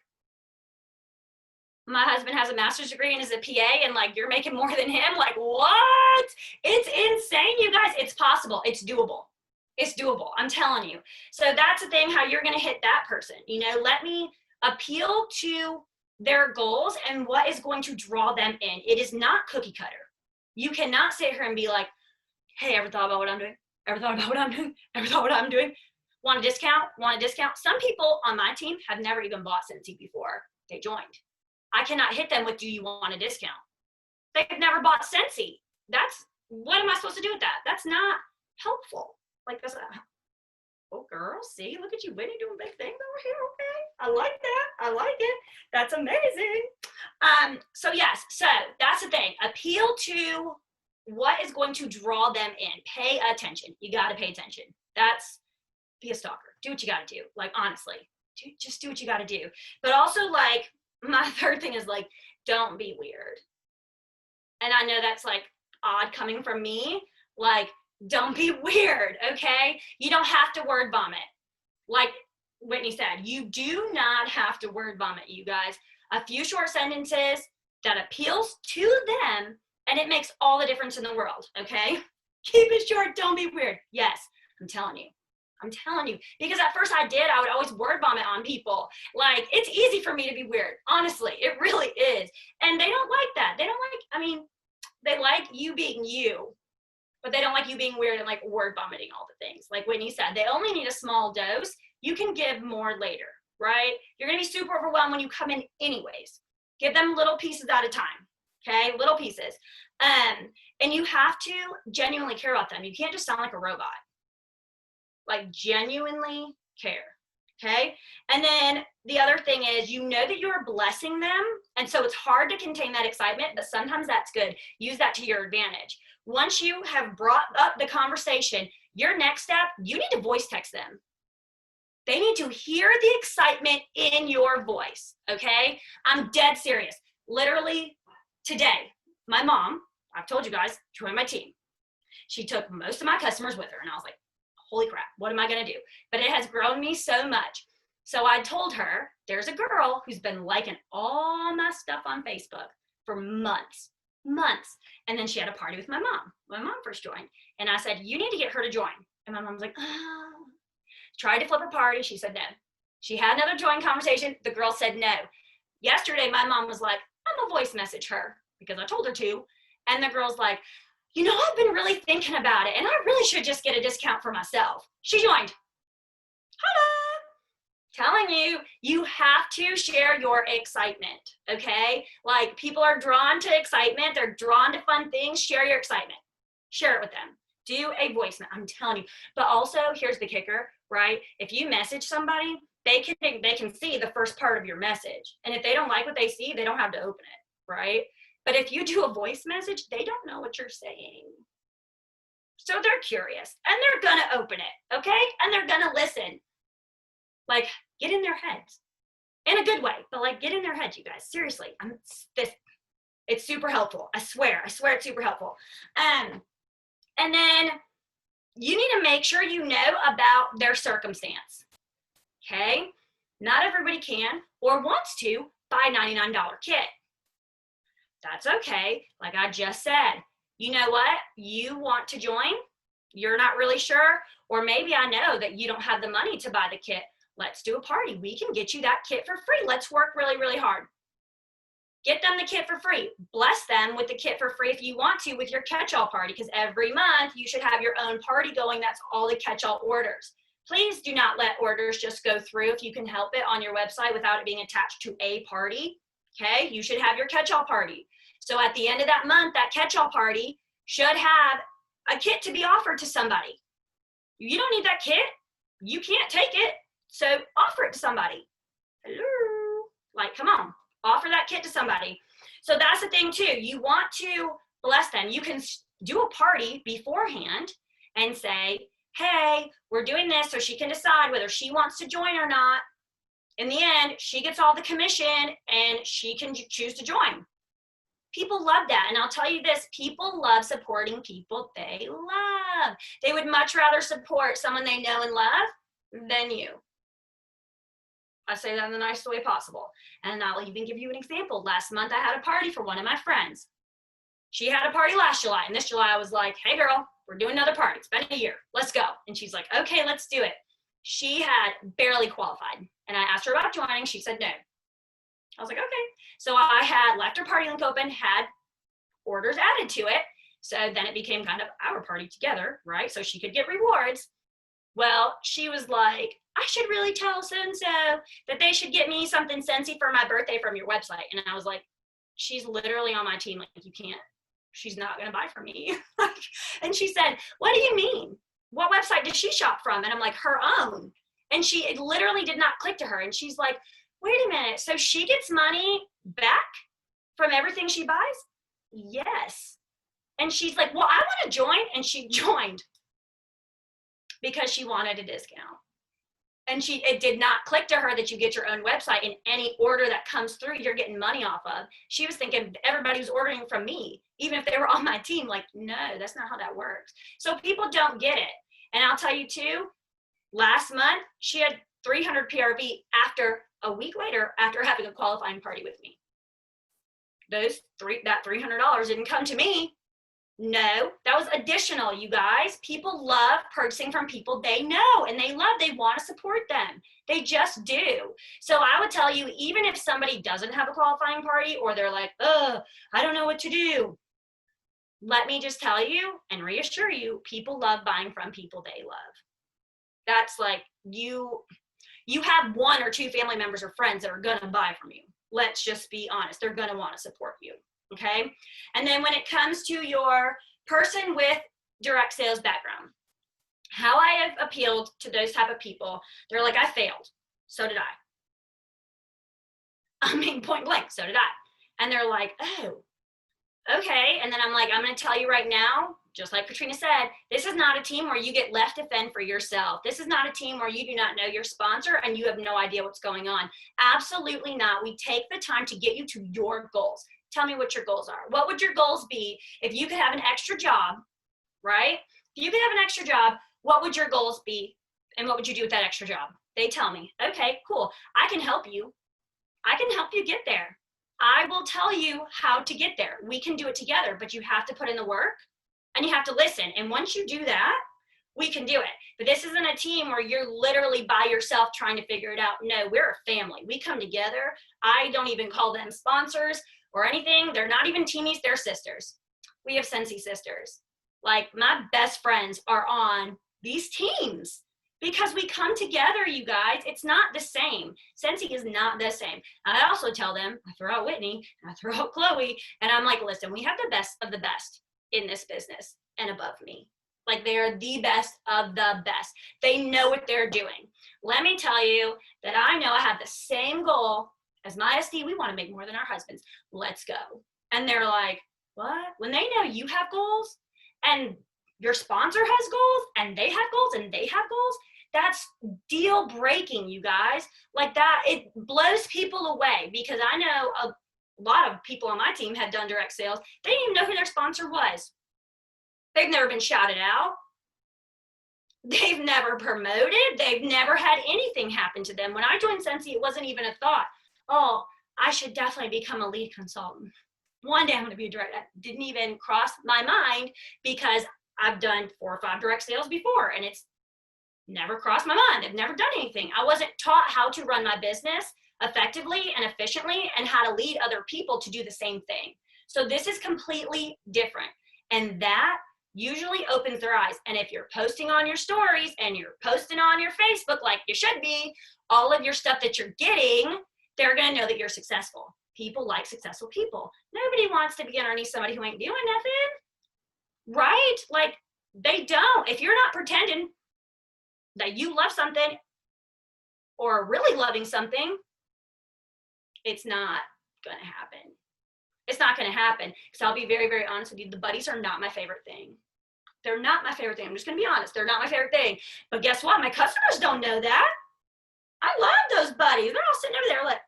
my husband has a master's degree and is a PA, and like, you're making more than him? Like, what? It's insane, you guys. It's possible. It's doable. It's doable. I'm telling you. So that's the thing, how you're going to hit that person. You know, let me appeal to their goals and what is going to draw them in. It is not cookie cutter. You cannot sit here and be like, hey, ever thought about what I'm doing? Ever thought about what I'm doing? Ever thought what I'm doing? Want a discount? Want a discount? Some people on my team have never even bought Scentsy before they joined. I cannot hit them with, do you want a discount? They've never bought Scentsy. That's, what am I supposed to do with that? That's not helpful. Like, that's, oh girl, see, look at you, Whitney, doing big things over here, okay? I like that, I like it. That's amazing. So yes, so that's the thing. Appeal to what is going to draw them in. Pay attention. You gotta pay attention. That's, be a stalker. Do what you gotta do. Like, honestly, just do what you gotta do. But also, like, my third thing is, like, don't be weird. And I know that's like odd coming from me. Like, don't be weird, okay? You don't have to word vomit. Like Whitney said, you do not have to word vomit, you guys. A few short sentences that appeals to them, and it makes all the difference in the world, okay? Keep it short, don't be weird. Yes, I'm telling you. I'm telling you, because at first I would always word vomit on people. Like, it's easy for me to be weird. Honestly, it really is. And they don't like that. They don't like, I mean, they like you being you, but they don't like you being weird and like word vomiting all the things. Like Whitney said, they only need a small dose. You can give more later, right? You're gonna be super overwhelmed when you come in anyways. Give them little pieces at a time, okay? Little pieces. And you have to genuinely care about them. You can't just sound like a robot. Like, genuinely care, okay? And then the other thing is, you know that you're blessing them, and so it's hard to contain that excitement, but sometimes that's good. Use that to your advantage. Once you have brought up the conversation, your next step, you need to voice text them. They need to hear the excitement in your voice, okay? I'm dead serious. Literally today, my mom, I've told you guys, joined my team. She took most of my customers with her, and I was like, holy crap, what am I gonna do? But it has grown me so much. So I told her, there's a girl who's been liking all my stuff on Facebook for months. And then she had a party with my mom. My mom first joined. And I said, you need to get her to join. And my mom was like, oh. Tried to flip her party. She said no. She had another join conversation. The girl said no. Yesterday, my mom was like, I'm gonna voice message her because I told her to. And the girl's like, you know, I've been really thinking about it, and I really should just get a discount for myself. She joined. Hello. Telling you, you have to share your excitement, okay? Like, people are drawn to excitement. They're drawn to fun things. Share your excitement. Share it with them. Do a voice note. I'm telling you. But also, here's the kicker, right? If you message somebody, they can see the first part of your message. And if they don't like what they see, they don't have to open it, right? But if you do a voice message, they don't know what you're saying. So they're curious, and they're gonna open it, okay? And they're gonna listen. Like, get in their heads. In a good way, but like, get in their heads, you guys. Seriously, It's super helpful. I swear it's super helpful. And then you need to make sure you know about their circumstance. Okay? Not everybody can or wants to buy $99 kit. That's okay. Like I just said, you know what? You want to join? You're not really sure, or maybe I know that you don't have the money to buy the kit. Let's do a party. We can get you that kit for free. Let's work really, really hard. Get them the kit for free. Bless them with the kit for free if you want to with your catch-all party, because every month you should have your own party going. That's all the catch-all orders. Please do not let orders just go through if you can help it on your website without it being attached to a party. Okay, you should have your catch-all party. So at the end of that month, that catch-all party should have a kit to be offered to somebody. You don't need that kit. You can't take it. So offer it to somebody. Hello. Like, come on, offer that kit to somebody. So that's the thing too. You want to bless them. You can do a party beforehand and say, hey, we're doing this, so she can decide whether she wants to join or not. In the end, she gets all the commission and she can choose to join. People love that. And I'll tell you this, people love supporting people they love. They would much rather support someone they know and love than you. I say that in the nicest way possible. And I'll even give you an example. Last month, I had a party for one of my friends. She had a party last July. And this July, I was like, hey, girl, we're doing another party. It's been a year. Let's go. And she's like, okay, let's do it. She had barely qualified. And I asked her about joining. She said no. I was like, okay. So I had left her party link open, had orders added to it. So then it became kind of our party together, right? So she could get rewards. Well, she was like, I should really tell so-and-so that they should get me something Scentsy for my birthday from your website. And I was like, she's literally on my team. Like, you can't, she's not going to buy from me. And she said, what do you mean? What website did she shop from? And I'm like, her own. And it literally did not click to her. And she's like, wait a minute. So she gets money back from everything she buys? Yes. And she's like, well, I want to join. And she joined because she wanted a discount. And it did not click to her that you get your own website and any order that comes through, you're getting money off of. She was thinking everybody was ordering from me, even if they were on my team. Like, no, that's not how that works. So people don't get it. And I'll tell you too, last month, she had 300 PRV after a week later, after having a qualifying party with me. That $300 didn't come to me. No, that was additional, you guys. People love purchasing from people they know and they love. They want to support them. They just do. So I would tell you, even if somebody doesn't have a qualifying party or they're like, oh, I don't know what to do. Let me just tell you and reassure you, people love buying from people they love. That's like you have one or two family members or friends that are going to buy from you. Let's just be honest. They're going to want to support you. Okay. And then when it comes to your person with direct sales background, how I have appealed to those type of people, they're like, I failed. So did I mean, point blank, so did I. And they're like, oh, okay. And then I'm like, I'm going to tell you right now, just like Katrina said, this is not a team where you get left to fend for yourself. This is not a team where you do not know your sponsor and you have no idea what's going on. Absolutely not. We take the time to get you to your goals. Tell me what your goals are. What would your goals be if you could have an extra job, right? If you could have an extra job, what would your goals be? And what would you do with that extra job? They tell me, okay, cool. I can help you. I can help you get there. I will tell you how to get there. We can do it together, but you have to put in the work and you have to listen. And once you do that, we can do it. But this isn't a team where you're literally by yourself trying to figure it out. No, we're a family. We come together. I don't even call them sponsors or anything. They're not even teamies, they're sisters. We have Scentsy sisters. Like, my best friends are on these teams because we come together, you guys. It's not the same. Scentsy is not the same. I also tell them, I throw out Whitney, I throw out Chloe, and I'm like, listen, we have the best of the best in this business and above me. Like, they're the best of the best. They know what they're doing. Let me tell you that I know I have the same goal as my SD. We want to make more than our husbands. Let's go. And they're like, what? When they know you have goals and your sponsor has goals and they have goals and they have goals, that's deal breaking, you guys. Like that, it blows people away because I know a lot of people on my team had done direct sales. They didn't even know who their sponsor was. They've never been shouted out. They've never promoted. They've never had anything happen to them. When I joined Scentsy, it wasn't even a thought. Oh, I should definitely become a lead consultant. One day I'm going to be a direct. That didn't even cross my mind because I've done 4 or 5 direct sales before, and it's never crossed my mind. I've never done anything. I wasn't taught how to run my business effectively and efficiently and how to lead other people to do the same thing. So this is completely different. And that usually opens their eyes. And if you're posting on your stories and you're posting on your Facebook like you should be, all of your stuff that you're getting, they're going to know that you're successful. People like successful people. Nobody wants to be underneath somebody who ain't doing nothing, right? Like, they don't. If you're not pretending that you love something or really loving something, it's not going to happen. It's not going to happen. Because I'll be very, very honest with you. The buddies are not my favorite thing. They're not my favorite thing. I'm just going to be honest. They're not my favorite thing. But guess what? My customers don't know that. I love those buddies. They're all sitting over there like,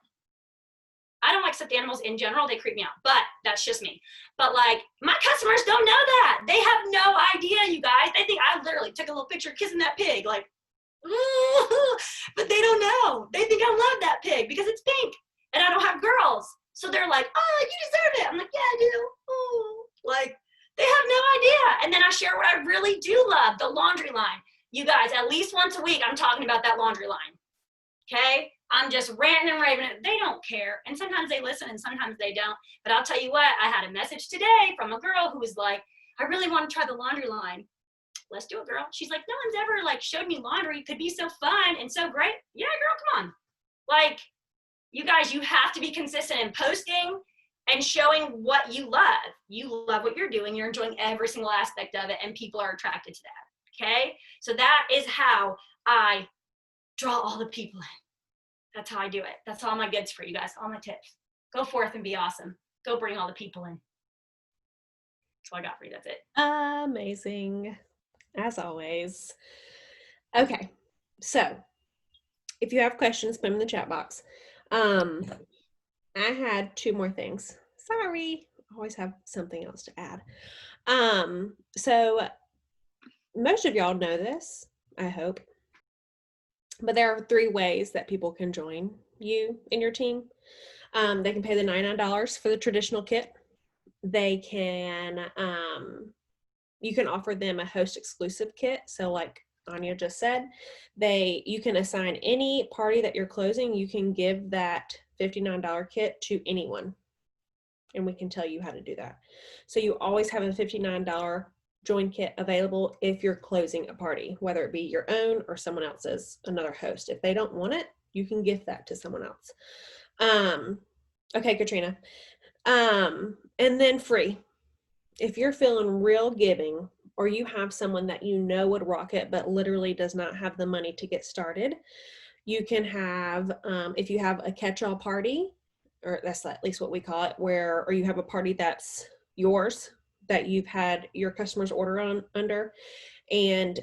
I don't like stuffed animals in general. They creep me out. But that's just me. But like, my customers don't know that. They have no idea, you guys. They think I literally took a little picture kissing that pig. Like, but they don't know. They think I love that pig because it's pink and I don't have girls. So they're like, oh, you deserve it. I'm like, yeah, I do. Oh. Like, they have no idea. And then I share what I really do love, the laundry line. You guys, at least once a week, I'm talking about that laundry line. Okay? I'm just ranting and raving. They don't care. And sometimes they listen and sometimes they don't. But I'll tell you what, I had a message today from a girl who was like, I really want to try the laundry line. Let's do it, girl. She's like, no one's ever like showed me laundry. It could be so fun and so great. Yeah, girl, come on. Like, you guys, you have to be consistent in posting and showing what you love. You love what you're doing. You're enjoying every single aspect of it, and people are attracted to that, okay? So that is how I draw all the people in. That's how I do it. That's all my goods for you guys, all my tips. Go forth and be awesome. Go bring all the people in. That's all I got for you. That's it. Amazing, as always. Okay, so if you have questions, put them in the chat box. I had 2 more things. Sorry, I always have something else to add. So most of y'all know this, I hope, but there are 3 ways that people can join you and your team. They can pay the $99 for the traditional kit. They can, you can offer them a host exclusive kit. So like Anya just said, you can assign any party that you're closing, you can give that $59 kit to anyone, and we can tell you how to do that. So you always have a $59 join kit available if you're closing a party, whether it be your own or someone else's, another host. If they don't want it, you can gift that to someone else. Okay, Katrina. And then free. If you're feeling real giving, or you have someone that you know would rock it but literally does not have the money to get started, you can have, if you have a catch-all party, or that's at least what we call it, or you have a party that's yours, that you've had your customers order on under, and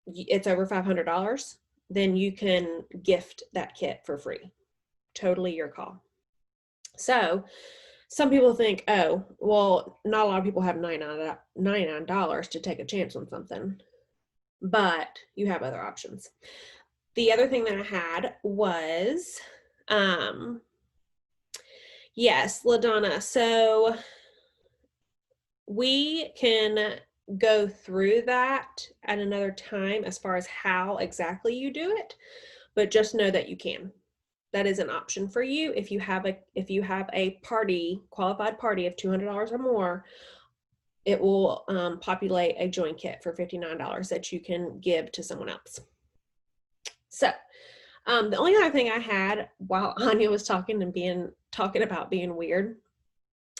it's over $500, then you can gift that kit for free. Totally your call. So some people think, oh, well, not a lot of people have $99 to take a chance on something, but you have other options. The other thing that I had was, yes, LaDonna. So we can go through that at another time as far as how exactly you do it, but just know that you can. That is an option for you. If you have a party, qualified party of $200 or more, it will populate a join kit for $59 that you can give to someone else. So the only other thing I had while Anya was talking about being weird,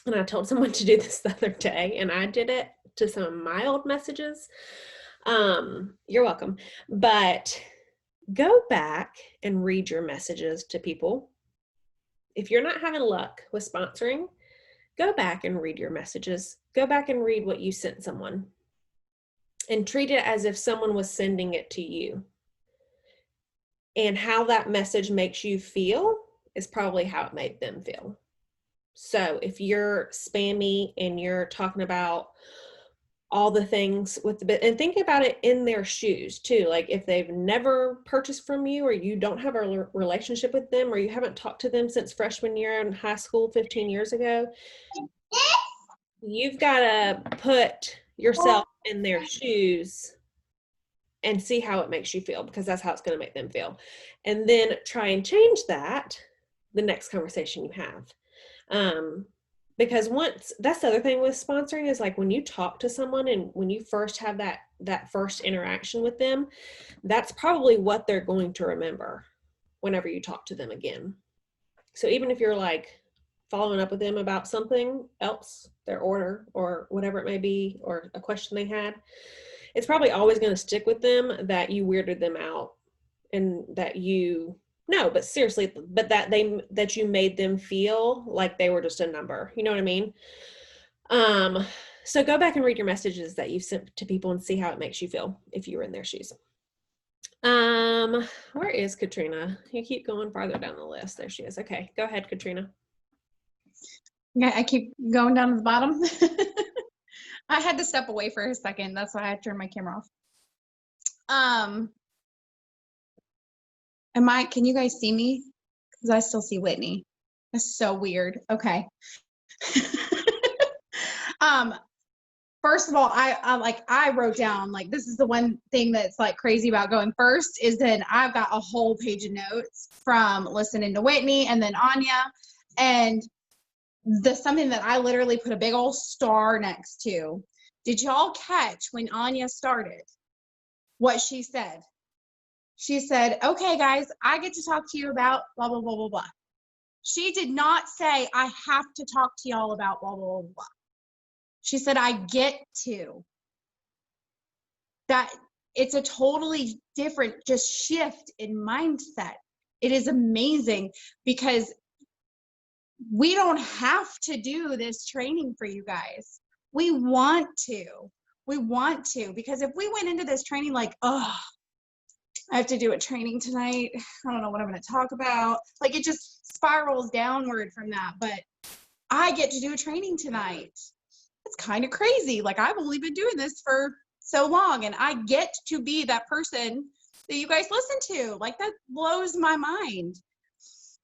and I told someone to do this the other day, and I did it to some of my old messages. You're welcome. But go back and read your messages to people. If you're not having luck with sponsoring, go back and read your messages. Go back and read what you sent someone and treat it as if someone was sending it to you. And how that message makes you feel is probably how it made them feel. So if you're spammy and you're talking about all the things with the bit, and think about it in their shoes too. Like if they've never purchased from you, or you don't have a relationship with them, or you haven't talked to them since freshman year in high school 15 years ago, you've got to put yourself in their shoes and see how it makes you feel, because that's how it's going to make them feel. And then try and change that the next conversation you have. Because once, that's the other thing with sponsoring, is like when you talk to someone and when you first have that first interaction with them, that's probably what they're going to remember whenever you talk to them again. So even if you're like following up with them about something else, their order or whatever it may be, or a question they had, it's probably always going to stick with them that you weirded them out, and that but seriously, but that you made them feel like they were just a number. You know what I mean? So go back and read your messages that you've sent to people and see how it makes you feel if you were in their shoes. Where is Katrina? You keep going farther down the list. There she is. Okay, go ahead, Katrina. Yeah, I keep going down to the bottom. I had to step away for a second. That's why I turned my camera off. Can you guys see me? Because I still see Whitney. That's so weird. Okay. First of all, I wrote down, like, this is the one thing that's like crazy about going first, is then I've got a whole page of notes from listening to Whitney and then Anya, and something that I literally put a big old star next to. Did y'all catch when Anya started what she said? She said, okay, guys, I get to talk to you about blah, blah, blah, blah, blah. She did not say, I have to talk to y'all about blah, blah, blah, blah. She said, I get to. That it's a totally different just shift in mindset. It is amazing, because we don't have to do this training for you guys. We want to. We want to, because if we went into this training like, oh, I have to do a training tonight, I don't know what I'm going to talk about. Like, it just spirals downward from that. But I get to do a training tonight. It's kind of crazy. Like, I've only been doing this for so long, and I get to be that person that you guys listen to. Like, that blows my mind.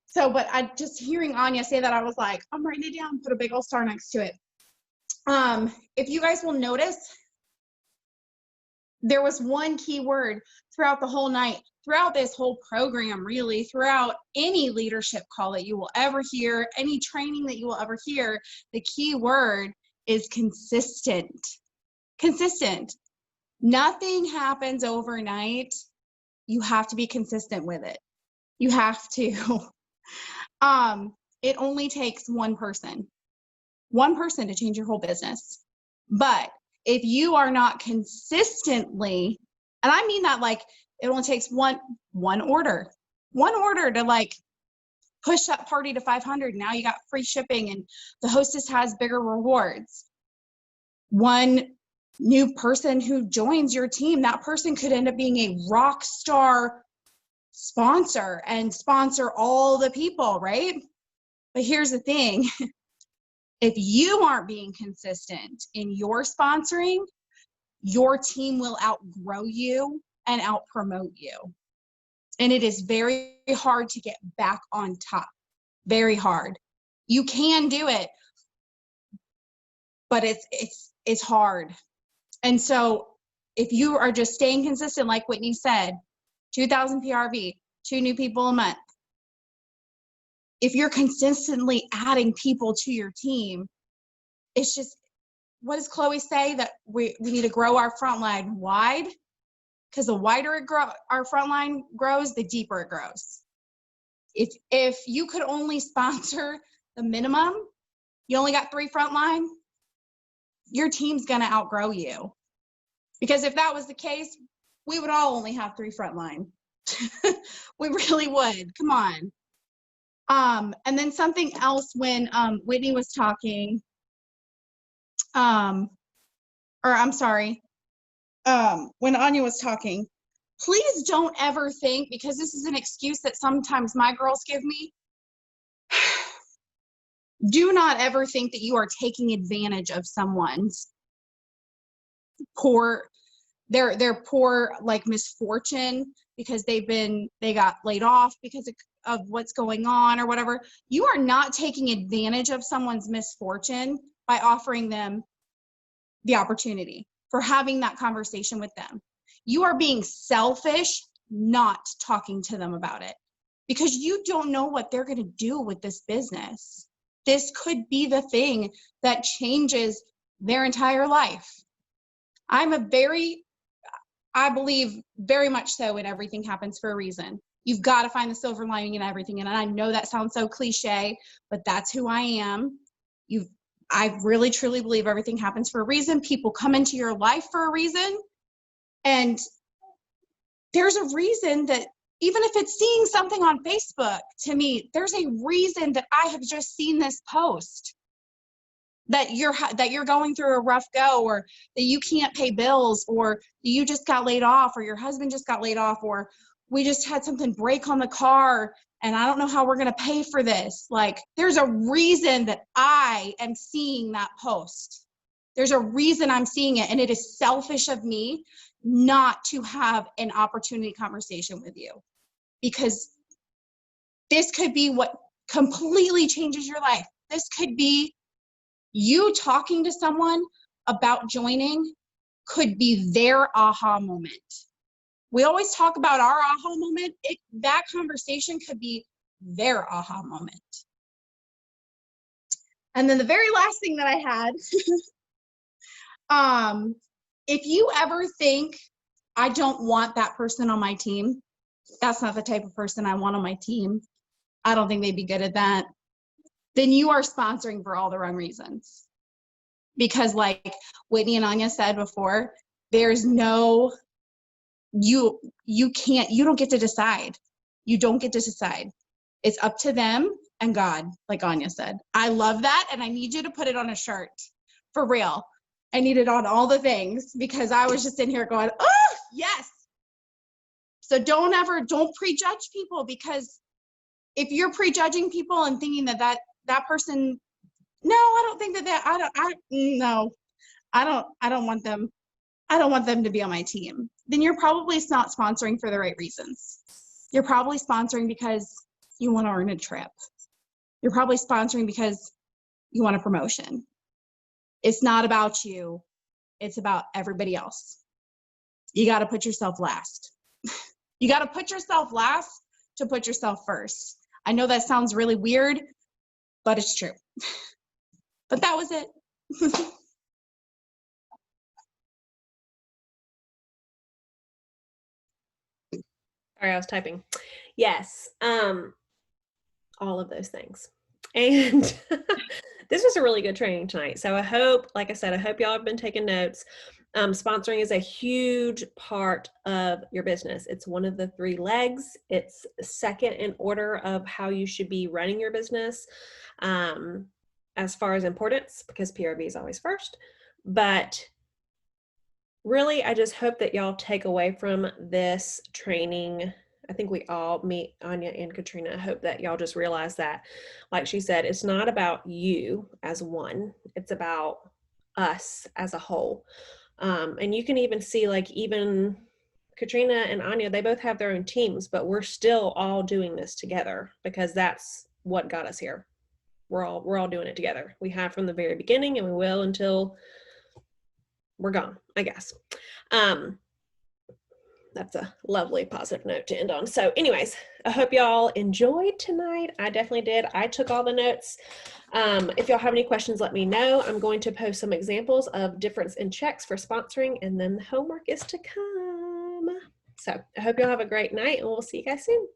So, but I just hearing Anya say that, I was like, I'm writing it down, put a big old star next to it. If you guys will notice, there was one key word throughout the whole night, throughout this whole program, really, throughout any leadership call that you will ever hear, any training that you will ever hear, the key word is consistent. Consistent. Nothing happens overnight. You have to be consistent with it. You have to. It only takes one person to change your whole business. But if you are not consistently, and I mean that like it only takes one order to like push that party to 500. Now you got free shipping and the hostess has bigger rewards. One new person who joins your team, that person could end up being a rock star sponsor and sponsor all the people, right? But here's the thing. If you aren't being consistent in your sponsoring, your team will outgrow you and outpromote you. And it is very hard to get back on top. Very hard. You can do it, but it's hard. And so if you are just staying consistent, like Whitney said, 2,000 PRV, 2 new people a month. If you're consistently adding people to your team, it's just, what does Chloe say? That we need to grow our front line wide, because the wider our front line grows, the deeper it grows. If you could only sponsor the minimum, you only got 3 front line, your team's gonna outgrow you. Because if that was the case, we would all only have 3 front line. We really would. Come on. And then something else when Whitney was talking, when Anya was talking, please don't ever think, because this is an excuse that sometimes my girls give me, Do not ever think that you are taking advantage of someone's poor, their poor like misfortune because they got laid off because of what's going on or whatever. You are not taking advantage of someone's misfortune by offering them the opportunity for having that conversation with them. You are being selfish, not talking to them about it, because you don't know what they're going to do with this business. This could be the thing that changes their entire life. I believe very much so in everything happens for a reason. You've got to find the silver lining in everything. And I know that sounds so cliche, but that's who I am. I really, truly believe everything happens for a reason. People come into your life for a reason. And there's a reason that, even if it's seeing something on Facebook, to me, there's a reason that I have just seen this post. That you're going through a rough go, or that you can't pay bills, or you just got laid off, or your husband just got laid off, or we just had something break on the car and I don't know how we're going to pay for this. Like, there's a reason that I am seeing that post. There's a reason I'm seeing it, and it is selfish of me not to have an opportunity conversation with you, because this could be what completely changes your life. This could be you talking to someone about joining, could be their aha moment. We always talk about our aha moment. That conversation could be their aha moment. And then the very last thing that I had, if you ever think, I don't want that person on my team, that's not the type of person I want on my team, I don't think they'd be good at that, then you are sponsoring for all the wrong reasons. Because like Whitney and Anya said before, there's no, you don't get to decide. You don't get to decide. It's up to them and God, like Anya said. I love that, and I need you to put it on a shirt. For real. I need it on all the things, because I was just in here going, oh, yes. So don't prejudge people, because if you're prejudging people and thinking that person, no, I don't think I don't want them. I don't want them to be on my team. Then you're probably not sponsoring for the right reasons. You're probably sponsoring because you want to earn a trip. You're probably sponsoring because you want a promotion. It's not about you. It's about everybody else. You got to put yourself last. You got to put yourself last to put yourself first. I know that sounds really weird, but it's true. But that was it. Sorry, I was typing. Yes, all of those things. And this was a really good training tonight. So I hope, like I said, I hope y'all have been taking notes. Sponsoring is a huge part of your business. It's one of the 3 legs. It's second in order of how you should be running your business, as far as importance, because PRV is always first. But really, I just hope that y'all take away from this training. I think we all, me, Anya, and Katrina, I hope that y'all just realize that, like she said, it's not about you as one. It's about us as a whole. And you can even see, like, even Katrina and Anya, they both have their own teams, but we're still all doing this together, because that's what got us here. We're all doing it together. We have from the very beginning, and we will until we're gone, I guess. That's a lovely positive note to end on. So anyways, I hope y'all enjoyed tonight. I definitely did. I took all the notes. If y'all have any questions, let me know. I'm going to post some examples of difference in checks for sponsoring, and then the homework is to come. So I hope y'all have a great night, and we'll see you guys soon.